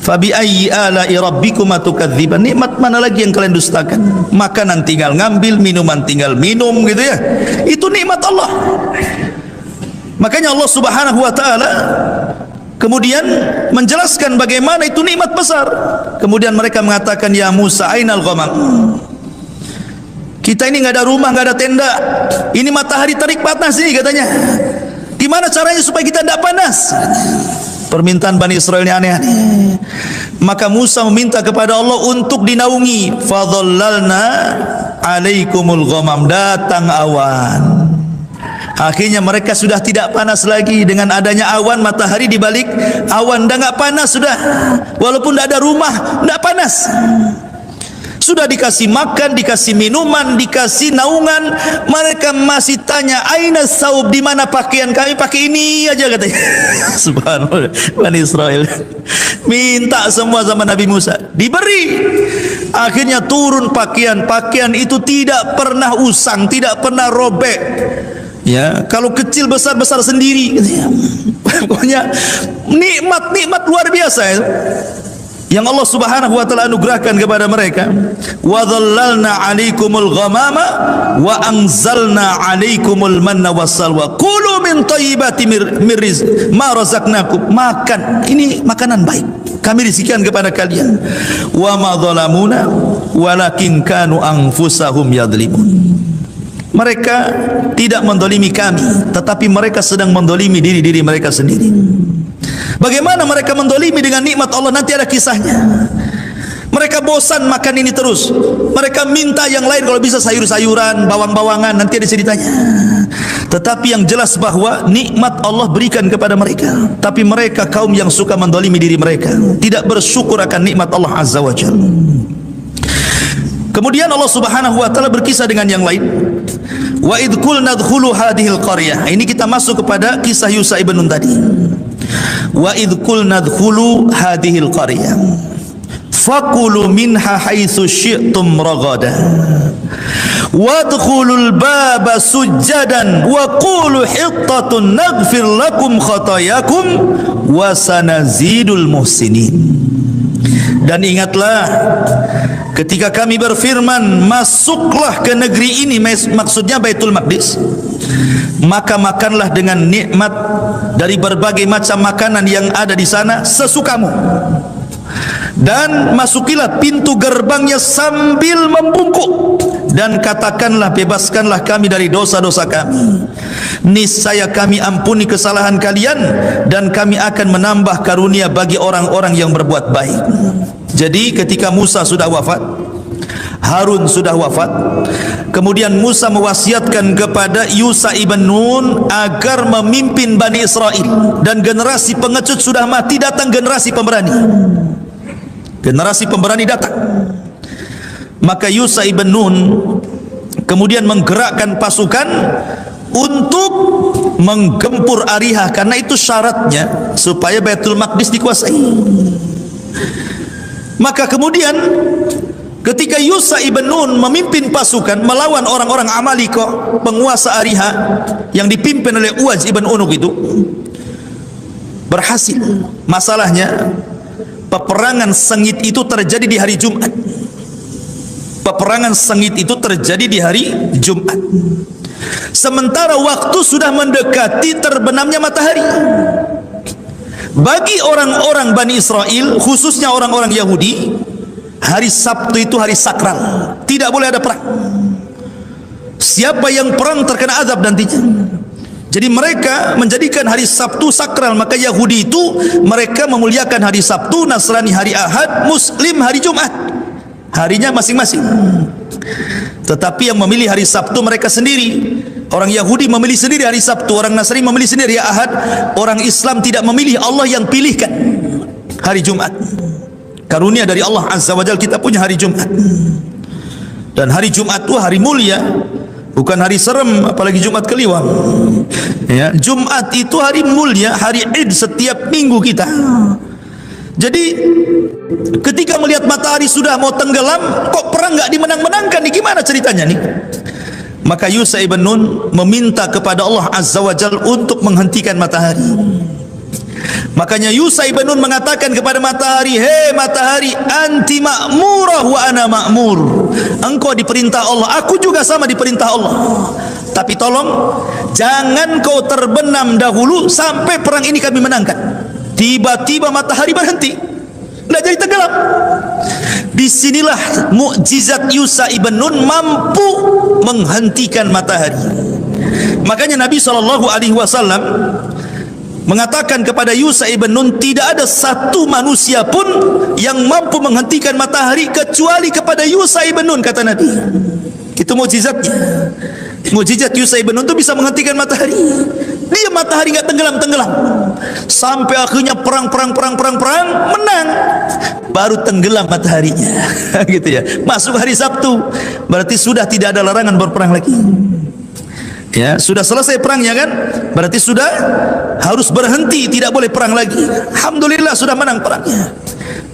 Fabi ayyi ala'i rabbikuma tukadziban. Nikmat mana lagi yang kalian dustakan? Makanan tinggal ngambil, minuman tinggal minum gitu ya. Itu nikmat Allah. Makanya Allah Subhanahu wa taala kemudian menjelaskan bagaimana itu nikmat besar. Kemudian mereka mengatakan, ya Musa, ainal ghamam? Kita ini nggak ada rumah, nggak ada tenda. Ini matahari terik panas nih katanya. Gimana caranya supaya kita tidak panas? Permintaan Bani Israel ini aneh-aneh. Maka Musa meminta kepada Allah untuk dinaungi. Fadhallalna alaikumul ghamam. Datang awan. Akhirnya mereka sudah tidak panas lagi dengan adanya awan, matahari di balik awan. Dah nggak panas sudah. Walaupun tidak ada rumah, tidak panas. Sudah dikasih makan, dikasih minuman, dikasih naungan, mereka masih tanya, aina saub, di mana pakaian kami? Pakai ini aja katanya. Subhanallah, Bani Israel minta semua sama Nabi Musa, diberi. Akhirnya turun pakaian itu tidak pernah usang, tidak pernah robek. Ya, kalau kecil besar sendiri. Pokoknya nikmat luar biasa ya, yang Allah Subhanahu wa taala anugerahkan kepada mereka. Wa dhallalna 'alaikumul ghamama wa anzalna 'alaikumul manna wassalwa. Kulu min thayyibati ma razaqnakum. Makan, ini makanan baik. Kami rizkikan kepada kalian. Wa ma dhalamuna walakin kanu anfusahum yadhlimun. Mereka tidak mendolimi kami, tetapi mereka sedang mendolimi diri mereka sendiri. Bagaimana mereka mendolimi dengan nikmat Allah? Nanti ada kisahnya. Mereka bosan makan ini terus. Mereka minta yang lain, kalau bisa sayur-sayuran, bawang-bawangan, nanti ada ceritanya. Tetapi yang jelas bahwa nikmat Allah berikan kepada mereka, tapi mereka kaum yang suka mendolimi diri mereka, tidak bersyukur akan nikmat Allah Azza wa Jalla. Kemudian Allah Subhanahu wa taala berkisah dengan yang lain. Wa idh qulna dkhulu hadhil qaryah. Ini kita masuk kepada kisah Yusha ibn Nun tadi. Wa idh qulna dkhulu hadhil qaryah fakulu minha haitsu syi'tum ragada wadkhulul baba sujjadan wa qulu hittatun naghfir lakum khatayakum wa sanazidul muhsinin. Dan ingatlah ketika kami berfirman, masuklah ke negeri ini, maksudnya Baitul Maqdis, maka makanlah dengan nikmat dari berbagai macam makanan yang ada di sana sesukamu, dan masukilah pintu gerbangnya sambil membungkuk, dan katakanlah, bebaskanlah kami dari dosa-dosa kami, niscaya kami ampuni kesalahan kalian, dan kami akan menambah karunia bagi orang-orang yang berbuat baik. Jadi ketika Musa sudah wafat, Harun sudah wafat, kemudian Musa mewasiatkan kepada Yusha ibn Nun agar memimpin Bani Israel, dan generasi pengecut sudah mati, datang generasi pemberani. Generasi pemberani datang. Maka Yusha ibn Nun kemudian menggerakkan pasukan untuk menggempur Ariha, karena itu syaratnya supaya Baitul Maqdis dikuasai. Maka kemudian ketika Yusha ibn Nun memimpin pasukan melawan orang-orang Amalika, penguasa Ariha yang dipimpin oleh Uwais ibn Unuk, itu berhasil. Masalahnya peperangan sengit itu terjadi di hari Jumat. Peperangan sengit itu terjadi di hari Jumat. Sementara waktu sudah mendekati terbenamnya matahari. Bagi orang-orang Bani Israel, khususnya orang-orang Yahudi, hari Sabtu itu hari sakral, tidak boleh ada perang. Siapa yang perang terkena azab nantinya. Jadi mereka menjadikan hari Sabtu sakral. Maka Yahudi itu mereka memuliakan hari Sabtu, Nasrani hari Ahad, Muslim hari Jumat, harinya masing-masing. Tetapi yang memilih hari Sabtu mereka sendiri. Orang Yahudi memilih sendiri hari Sabtu, orang Nasrani memilih sendiri hari Ahad, orang Islam tidak memilih, Allah yang pilihkan hari Jumat. Karunia dari Allah Azza wa Jalla kita punya hari Jumat. Dan hari Jumat itu hari mulia, bukan hari serem, apalagi Jumat Kliwon. Ya, Jumat itu hari mulia, hari Id setiap minggu kita. Jadi ketika melihat matahari sudah mau tenggelam, kok perang nggak dimenang-menangkan nih, gimana ceritanya nih? Maka Yusha ibn Nun meminta kepada Allah Azza wa Jalla untuk menghentikan matahari. Makanya Yusha ibn Nun mengatakan kepada matahari, hei matahari, anti ma'murah wa ana ma'mur. Engkau diperintah Allah, aku juga sama diperintah Allah. Tapi tolong jangan kau terbenam dahulu sampai perang ini kami menangkan. tiba-tiba matahari berhenti, tidak jadi tenggelam. Disinilah mukjizat Yusha ibn Nun mampu menghentikan matahari. Makanya Nabi SAW mengatakan kepada Yusha ibn Nun, tidak ada satu manusia pun yang mampu menghentikan matahari kecuali kepada Yusha ibn Nun, kata Nabi. Itu mukjizatnya. Mukjizat Yusha ibn Nun itu bisa menghentikan matahari. Dia matahari enggak tenggelam-tenggelam. Sampai akhirnya perang menang. Baru tenggelam mataharinya. Gitu ya. Masuk hari Sabtu, berarti sudah tidak ada larangan berperang lagi. Ya, sudah selesai perangnya kan? Berarti sudah harus berhenti, tidak boleh perang lagi. Alhamdulillah sudah menang perangnya.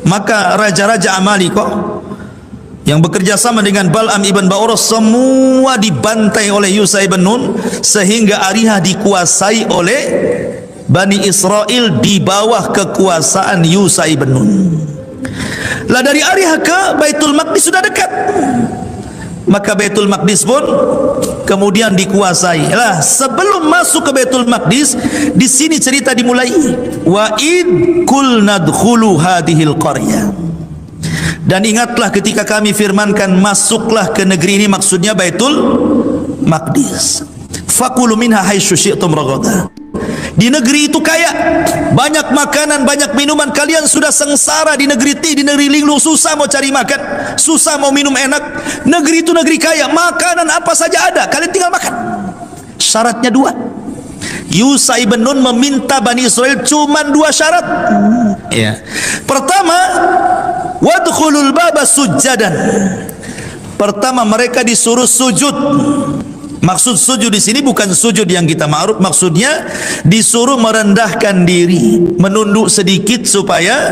Maka raja-raja Amalika yang bekerja sama dengan Bal'am ibn Ba'urah semua dibantai oleh Yusha ibn Nun, sehingga Ariha dikuasai oleh Bani Israel di bawah kekuasaan Yusha ibn Nun. Lah dari Ariha ke Baitul Maqdis sudah dekat. Maka Baitul Maqdis pun kemudian dikuasai. Lah, sebelum masuk ke Baitul Maqdis, di sini cerita dimulai. Wa id kul nadkhulu hadhil qaryah. Dan ingatlah ketika kami firmankan masuklah ke negeri ini, maksudnya Baitul Maqdis. Fakulu minha haitsu syi'tum ragadan. Di negeri itu kaya, banyak makanan, banyak minuman. Kalian sudah sengsara di negeri linglung, susah mau cari makan, susah mau minum enak. Negeri itu negeri kaya, makanan apa saja ada, kalian tinggal makan. Syaratnya dua. Yusha ibn Nun meminta Bani Israel cuma dua syarat. Ya. Pertama, wadkhulul baba sujjadan. Pertama, mereka disuruh sujud. Maksud sujud di sini bukan sujud yang kita ma'ruf, maksudnya disuruh merendahkan diri, menunduk sedikit supaya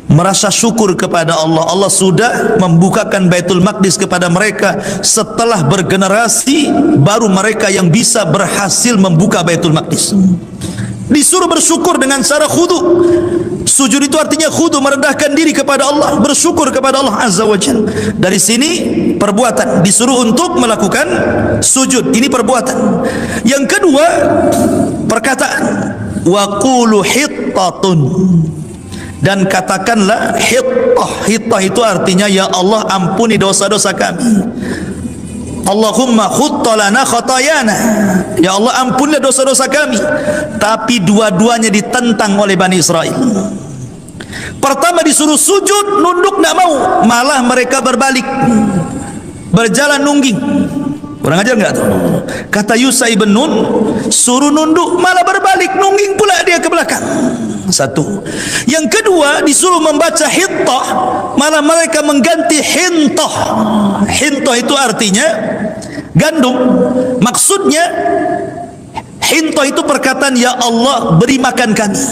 merasa syukur kepada Allah. Allah sudah membukakan Baitul Maqdis kepada mereka. Setelah bergenerasi, baru mereka yang bisa berhasil membuka Baitul Maqdis. Disuruh bersyukur dengan cara khudu. Sujud itu artinya khudu, merendahkan diri kepada Allah, bersyukur kepada Allah Azza wa Jalla. Dari sini perbuatan, disuruh untuk melakukan sujud, ini perbuatan. Yang kedua, perkataan. Wa qulu hittatun. Dan katakanlah hittah. Hittah itu artinya, ya Allah ampuni dosa-dosa kami. Allahumma khutta lana khatayana. Ya Allah ampunilah dosa-dosa kami. Tapi dua-duanya ditentang oleh Bani Israel. Pertama disuruh sujud, nunduk tidak mau, malah mereka berbalik, berjalan nungging. Kurang ajar enggak tuh? Kata Yusha ibn Nun, suruh nunduk malah berbalik, nungging pula dia ke belakang. Satu. Yang kedua, disuruh membaca hittah, malah mereka mengganti hintah. Hintah itu artinya gandum. Maksudnya hintah itu perkataan, ya Allah beri makan kami.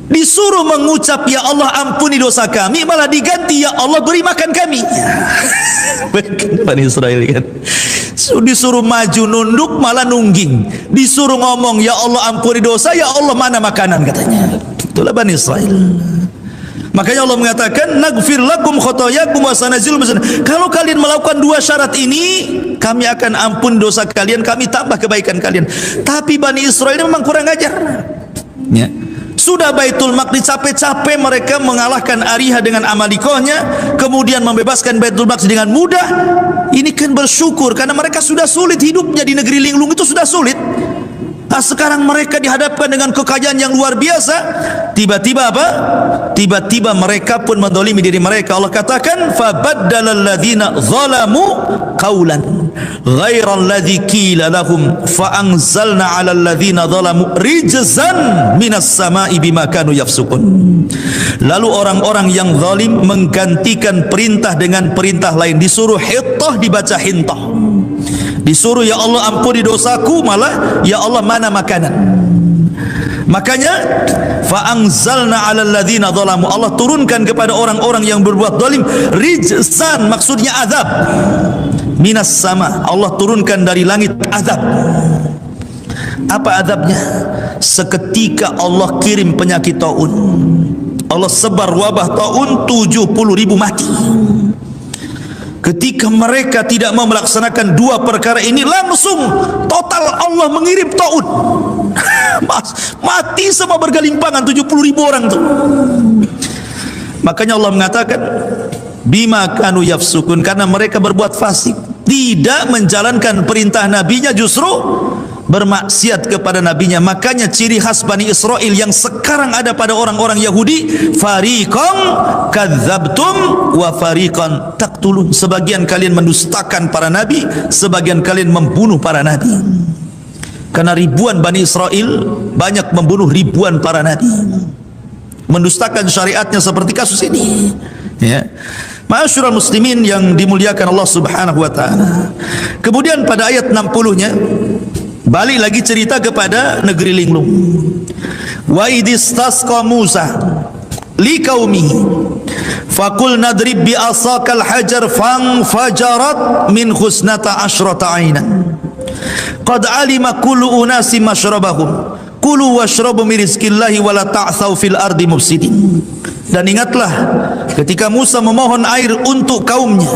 Disuruh mengucap ya Allah ampuni dosa kami, malah diganti ya Allah beri makan kami. Bani Israel kan, disuruh maju nunduk malah nungging. Disuruh ngomong ya Allah ampuni dosa, ya Allah mana makanan, katanya. Itulah Bani Israel. Makanya Allah mengatakan naghfir lakum khotoyakum wa sanazil. Kalau kalian melakukan dua syarat ini, kami akan ampun dosa kalian, kami tambah kebaikan kalian. Tapi Bani Israel ini memang kurang ajar. Ya. Sudah Baitul Maqdis, capek-capek mereka mengalahkan Ariha dengan Amalikohnya, kemudian membebaskan Baitul Maqdis dengan mudah. Ini kan bersyukur karena mereka sudah sulit hidupnya di negeri linglung, itu sudah sulit. Nah, sekarang mereka dihadapkan dengan kekayaan yang luar biasa. Tiba-tiba apa? Tiba-tiba mereka pun mendolimi diri mereka. Allah katakan fabaddalal ladzina zalamu qawlan ghairal ladzi qila lahum fa anzalna 'alal ladzina zalamu rijzan minas sama'i bima kanu yafsukun. Lalu orang-orang yang zalim menggantikan perintah dengan perintah lain. Disuruh hittah dibaca hintah. Disuruh ya Allah ampuni dosaku, malah ya Allah mana makanan. Makanya fa anzalna 'alal ladzina zalamu, Allah turunkan kepada orang-orang yang berbuat zalim rijzan, maksudnya azab. Minas sama, Allah turunkan dari langit azab. Apa azabnya? Seketika Allah kirim penyakit taun. Allah sebar wabah taun, 70.000 mati. Ketika mereka tidak mau melaksanakan dua perkara ini, langsung total Allah mengirim taun. Mati semua bergelimpangan 70.000 orang tuh. Makanya Allah mengatakan bima kanu yafsukun, karena mereka berbuat fasik, tidak menjalankan perintah nabinya, justru bermaksiat kepada nabinya. Makanya ciri khas Bani Israel yang sekarang ada pada orang-orang Yahudi, fariqan kadzabtum wa fariqan taqtulun. Sebagian kalian mendustakan para nabi, sebagian kalian membunuh para nabi. Karena ribuan Bani Israel banyak membunuh ribuan para nabi, mendustakan syariatnya, seperti kasus ini, ya. Ma'asyiral muslimin yang dimuliakan Allah Subhanahu wa taala. Kemudian pada ayat 60-nya balik lagi cerita kepada negeri linglung. Wa idistasqa Musa liqaumihi faqul nadrib bi asaqal hajar fanfajarat min husnata asyrata aynan qad alima kullu unasin masyrabahum kulu washrabu min rizqillahi wa la ta'thaw fil ardi mufsidin. Dan ingatlah ketika Musa memohon air untuk kaumnya,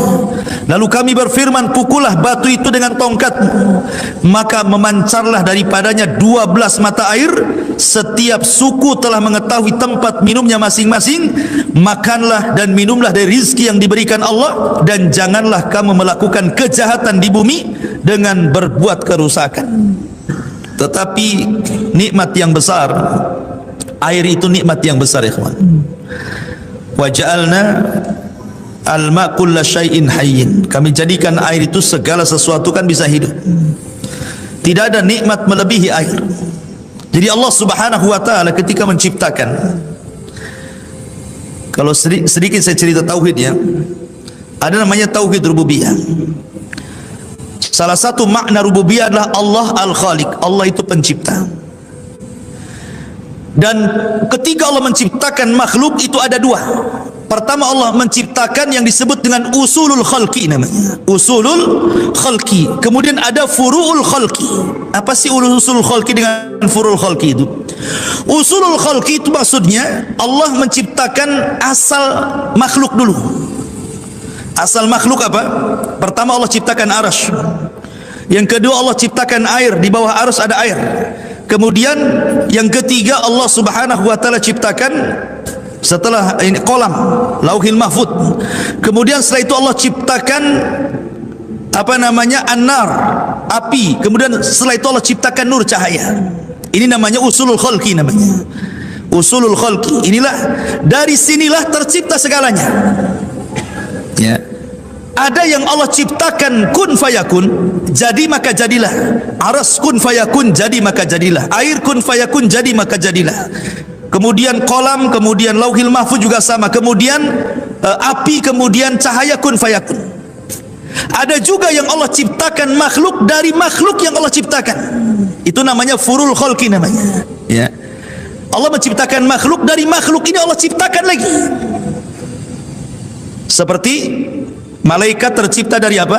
lalu kami berfirman, pukullah batu itu dengan tongkatmu, maka memancarlah daripadanya 12 mata air. Setiap suku telah mengetahui tempat minumnya masing-masing. Makanlah dan minumlah dari rizki yang diberikan Allah, dan janganlah kamu melakukan kejahatan di bumi dengan berbuat kerusakan. Tetapi nikmat yang besar, air itu nikmat yang besar, ikhwan. Wa ja'alna al-ma' kulla syai'in hayyin. Kami jadikan air itu segala sesuatu kan bisa hidup. Tidak ada nikmat melebihi air. Jadi Allah Subhanahu wa taala ketika menciptakan, kalau sedikit saya cerita tauhid ya, ada namanya tauhid rububiyah. Salah satu makna rububiyah adalah Allah al-Khaliq, Allah itu pencipta. Dan ketika Allah menciptakan makhluk itu ada dua. Pertama, Allah menciptakan yang disebut dengan usulul khalqi namanya, usulul khalqi. Kemudian ada furu'ul khalqi. Apa sih usulul khalqi dengan furu'ul khalqi itu? Usulul khalqi itu maksudnya Allah menciptakan asal makhluk dulu. Asal makhluk apa? Pertama Allah ciptakan arasy. Yang kedua Allah ciptakan air, di bawah arasy ada air. Kemudian yang ketiga Allah Subhanahu wa taala ciptakan setelah ini kolam, lauhil mahfud. Kemudian setelah itu Allah ciptakan apa namanya, an-nar, api. Kemudian setelah itu Allah ciptakan nur, cahaya. Ini namanya usulul khalqi namanya. Usulul khalqi. Inilah, dari sinilah tercipta segalanya. Ya. Ada yang Allah ciptakan kun fayakun, jadi maka jadilah. Aras kun fayakun, jadi maka jadilah. Air kun fayakun, jadi maka jadilah. Kemudian kolam, kemudian lauhil mahfuz juga sama. Kemudian api, kemudian cahaya kun fayakun. Ada juga yang Allah ciptakan makhluk dari makhluk yang Allah ciptakan. Itu namanya furul khalqi namanya. Ya. Allah menciptakan makhluk dari makhluk ini Allah ciptakan lagi. Seperti malaikat tercipta dari apa?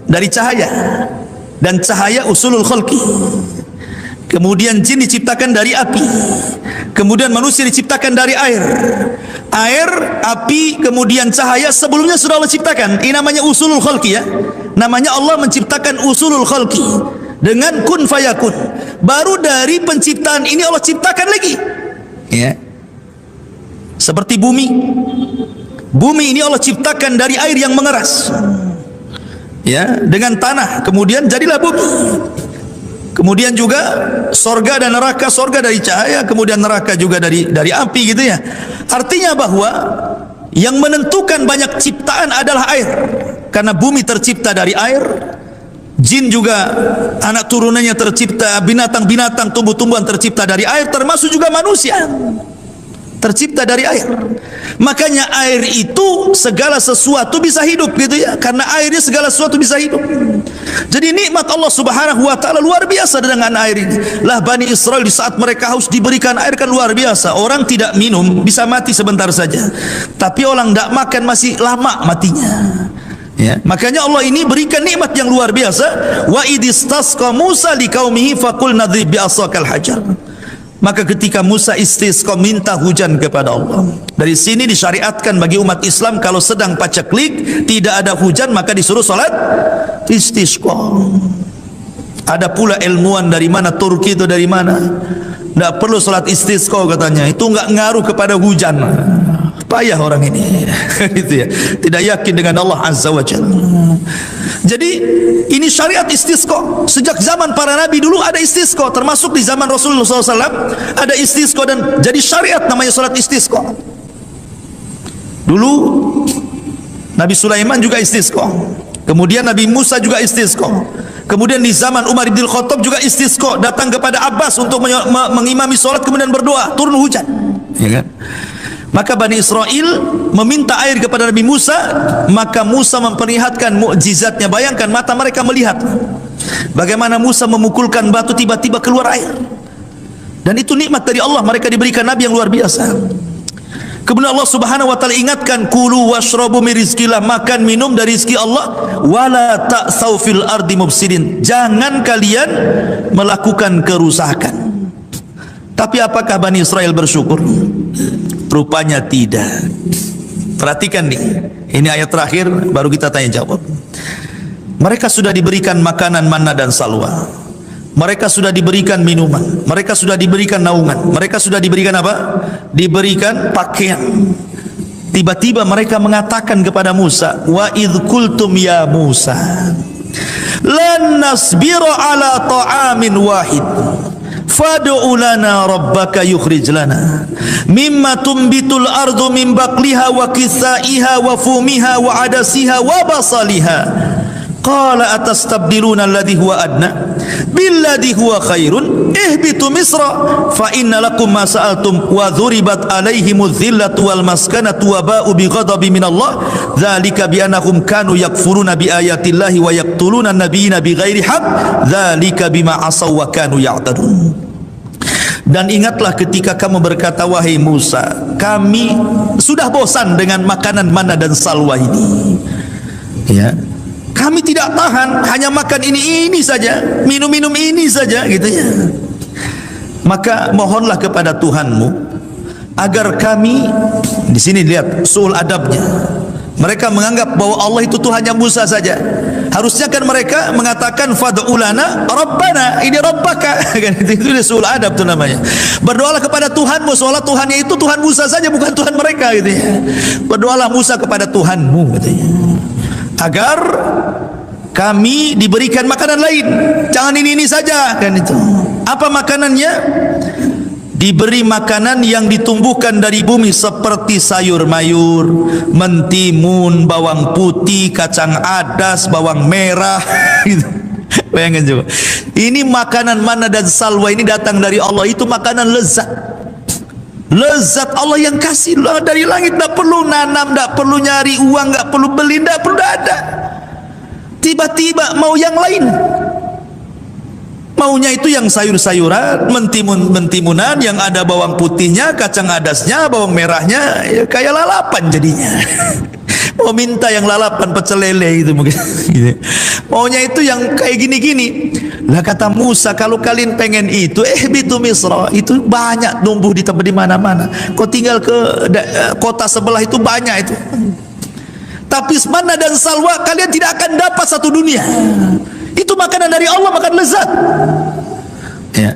Dari cahaya. Dan cahaya usulul khalqi. Kemudian jin diciptakan dari api. Kemudian manusia diciptakan dari air. Air, api, kemudian cahaya sebelumnya sudah Allah ciptakan. Ini namanya usulul khalqi ya. Namanya Allah menciptakan usulul khalqi dengan kun fayakun. Baru dari penciptaan ini Allah ciptakan lagi. Ya. Seperti bumi. Bumi ini Allah ciptakan dari air yang mengeras, ya, dengan tanah, kemudian jadilah bumi. Kemudian juga sorga dan neraka, sorga dari cahaya, kemudian neraka juga dari api, gitu ya. Artinya bahwa yang menentukan banyak ciptaan adalah air, karena bumi tercipta dari air, jin juga anak turunannya tercipta, binatang-binatang, tumbuh-tumbuhan tercipta dari air, termasuk juga manusia tercipta dari air. Makanya air itu segala sesuatu bisa hidup, gitu ya. Karena airnya segala sesuatu bisa hidup. Jadi nikmat Allah Subhanahu wa taala luar biasa dengan air ini. Lah Bani Israel di saat mereka haus diberikan air kan luar biasa. Orang tidak minum bisa mati sebentar saja. Tapi orang tidak makan masih lama matinya. Ya, makanya Allah ini berikan nikmat yang luar biasa. Wa idistasqa Musa liqaumihi faqul nadrib bi asaqal hajar. Maka ketika Musa istisqa, minta hujan kepada Allah. Dari sini disyariatkan bagi umat Islam kalau sedang paceklik tidak ada hujan maka disuruh salat istisqa. Ada pula ilmuwan dari mana, Turki itu dari mana, tidak perlu salat istisqa katanya, itu enggak ngaruh kepada hujan. Payah orang ini gitu ya, tidak yakin dengan Allah Azza wa Jalla. Jadi ini syariat istisqa. Sejak zaman para nabi dulu ada istisqa, termasuk di zaman Rasulullah SAW ada istisqa, dan jadi syariat namanya salat istisqa. Dulu Nabi Sulaiman juga istisqa, kemudian Nabi Musa juga istisqa, kemudian di zaman Umar bin Khattab juga istisqa, datang kepada Abbas untuk mengimami salat kemudian berdoa turun hujan, ya kan? Maka Bani Israel meminta air kepada Nabi Musa, maka Musa memperlihatkan mukjizatnya. Bayangkan mata mereka melihat bagaimana Musa memukulkan batu tiba-tiba keluar air. Dan itu nikmat dari Allah, mereka diberikan nabi yang luar biasa. Kemudian Allah Subhanahu wa taala ingatkan, kulu washrabu min rizqillah, makan minum dari rezeki Allah, wala ta'sau fil ardi mufsidin, jangan kalian melakukan kerusakan. Tapi apakah Bani Israel bersyukur? Rupanya tidak. Perhatikan nih, ini ayat terakhir baru kita tanya jawab. Mereka sudah diberikan makanan manna dan salwa, mereka sudah diberikan minuman, mereka sudah diberikan naungan, mereka sudah diberikan apa? Diberikan pakaian. Tiba-tiba mereka mengatakan kepada Musa, wa idh qultum ya Musa lan nasbiru ala ta'amin wahid fad'u lana rabbaka yukhrij lana mimma tumbitul ardu min baqliha wa kisaiha wa fumiha wa adasiha wa basaliha qala atastabdiluna alladhi huwa adna billadhi huwa khairun ihbitu misra fa inna lakum ma sa'altum wa dhuribat alaihimudz dhillatu wal maskanatu wa ba'u bi ghadabin min Allah dzalika bi annahum kanu yakfuruna bi ayatillahi wa yaqtuluna an-nabiyina bighairi haqq dzalika bima asaw wa kanu ya'tadun. Dan ingatlah ketika kamu berkata, wahai Musa, kami sudah bosan dengan makanan manna dan salwa ini, ya, kami tidak tahan hanya makan ini saja, minum ini saja gitu ya. Maka mohonlah kepada Tuhanmu agar kami, di sini lihat suul adabnya, mereka menganggap bahwa Allah itu Tuhannya Musa saja. Harusnya kan mereka mengatakan fad'u lana rabbana, ini rabbaka kan, itu suul adab itu namanya. Berdoalah kepada Tuhanmu, seolah Tuhannya itu Tuhan Musa saja, bukan Tuhan mereka gitu ya. Berdoalah Musa kepada Tuhanmu gitu ya, agar kami diberikan makanan lain, jangan ini saja kan itu. Apa makanannya? Diberi makanan yang ditumbuhkan dari bumi seperti sayur mayur, mentimun, bawang putih, kacang adas, bawang merah gitu. Bayangkan coba, ini makanan manna dan salwa ini datang dari Allah, itu makanan lezat. Lezat Allah yang kasih dari langit, tidak perlu nanam, tidak perlu nyari uang, tidak perlu beli, tidak perlu ada. Tiba-tiba mau yang lain, maunya itu yang sayur-sayuran, mentimunan yang ada bawang putihnya, kacang adasnya, bawang merahnya, ya kayak lalapan jadinya. Mau minta yang lalapan pecel lele itu mungkin gitu. Maunya itu yang kayak gini-gini. Lah kata Musa, kalau kalian pengen itu, bitu Misra, itu banyak tumbuh di tempat di mana-mana. Kau tinggal ke kota sebelah itu banyak itu. Tapi manna dan salwa kalian tidak akan dapat satu dunia. Itu makanan dari Allah, makan lezat ya.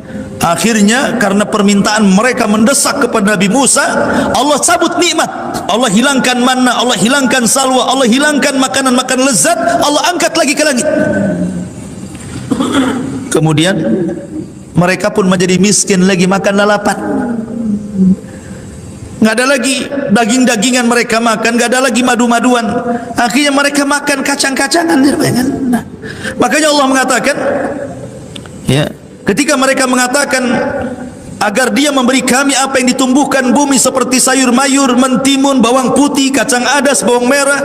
Akhirnya karena permintaan mereka mendesak kepada Nabi Musa, Allah cabut nikmat, Allah hilangkan manna, Allah hilangkan salwa, Allah hilangkan makanan-makanan lezat, Allah angkat lagi ke langit. Kemudian mereka pun menjadi miskin lagi, makan lalapan. Nggak ada lagi daging-dagingan mereka makan, nggak ada lagi madu-maduan. Akhirnya mereka makan kacang-kacangan. Nah, makanya Allah mengatakan, ya, ketika mereka mengatakan agar Dia memberi kami apa yang ditumbuhkan bumi seperti sayur mayur, mentimun, bawang putih, kacang adas, bawang merah,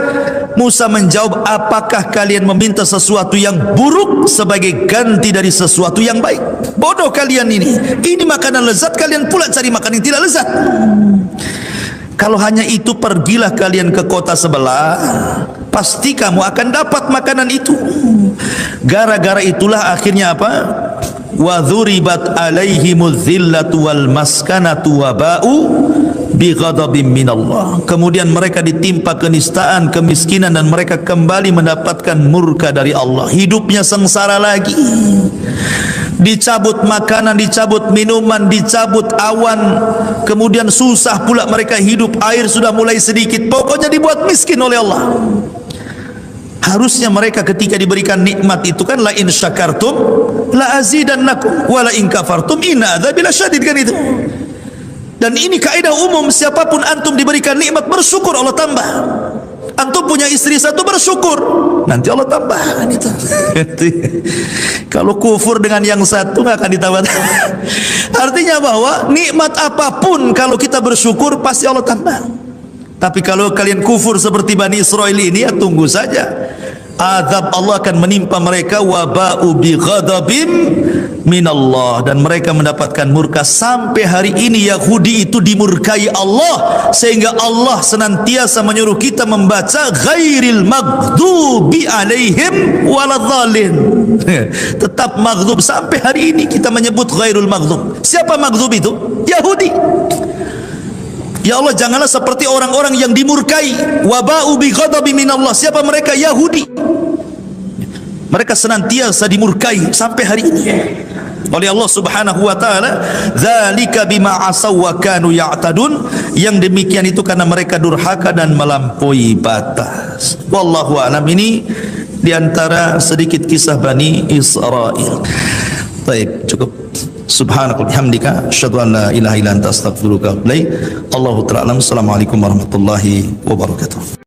Musa menjawab, apakah kalian meminta sesuatu yang buruk sebagai ganti dari sesuatu yang baik? Bodoh kalian ini makanan lezat, kalian pula cari makanan yang tidak lezat. Kalau hanya itu, pergilah kalian ke kota sebelah, pasti kamu akan dapat makanan itu. Gara-gara itulah akhirnya apa? wa dhuribat alaihimudz zillatu wal maskanatu wa ba'u bi ghadabim minallah. Kemudian mereka ditimpa kenistaan, kemiskinan, dan mereka kembali mendapatkan murka dari Allah. Hidupnya sengsara lagi, dicabut makanan, dicabut minuman, dicabut awan, kemudian susah pula mereka hidup, air sudah mulai sedikit, pokoknya dibuat miskin oleh Allah. Harusnya mereka ketika diberikan nikmat itu kan, la in syakartum la azidannakum wa la in kafartum inna adzabi lasyadid, kan itu. Dan ini kaidah umum, siapapun antum diberikan nikmat bersyukur, Allah tambah. Antum punya istri satu bersyukur, nanti Allah tambah, kan itu. Kalau kufur dengan yang satu nggak akan ditambah. Artinya bahwa nikmat apapun kalau kita bersyukur pasti Allah tambah. Tapi kalau kalian kufur seperti Bani Israel ini, ya tunggu saja, azab Allah akan menimpa mereka, waba'u bi ghadabim minallah, dan mereka mendapatkan murka. Sampai hari ini Yahudi itu dimurkai Allah, sehingga Allah senantiasa menyuruh kita membaca ghairil maghdubi alaihim waladhdallin. Tetap maghdub sampai hari ini kita menyebut ghairul maghdub. Siapa maghdub itu? Yahudi. Ya Allah, janganlah seperti orang-orang yang dimurkai. Waba'u bi ghadabi minallah. Siapa mereka? Yahudi. Mereka senantiasa dimurkai sampai hari ini oleh Allah Subhanahu wa taala. Dzalika bima asaw wa kanu ya'tadun. Yang demikian itu karena mereka durhaka dan melampaui batas. Wallahu a'lam. Ini di antara sedikit kisah Bani Israel. Baik, cukup. Subhanakallahumma bihamdika asyhadu an la ilaha illa anta astaghfiruka wa atubu ilaik. Allahu ta'ala. Assalamualaikum warahmatullahi wabarakatuh.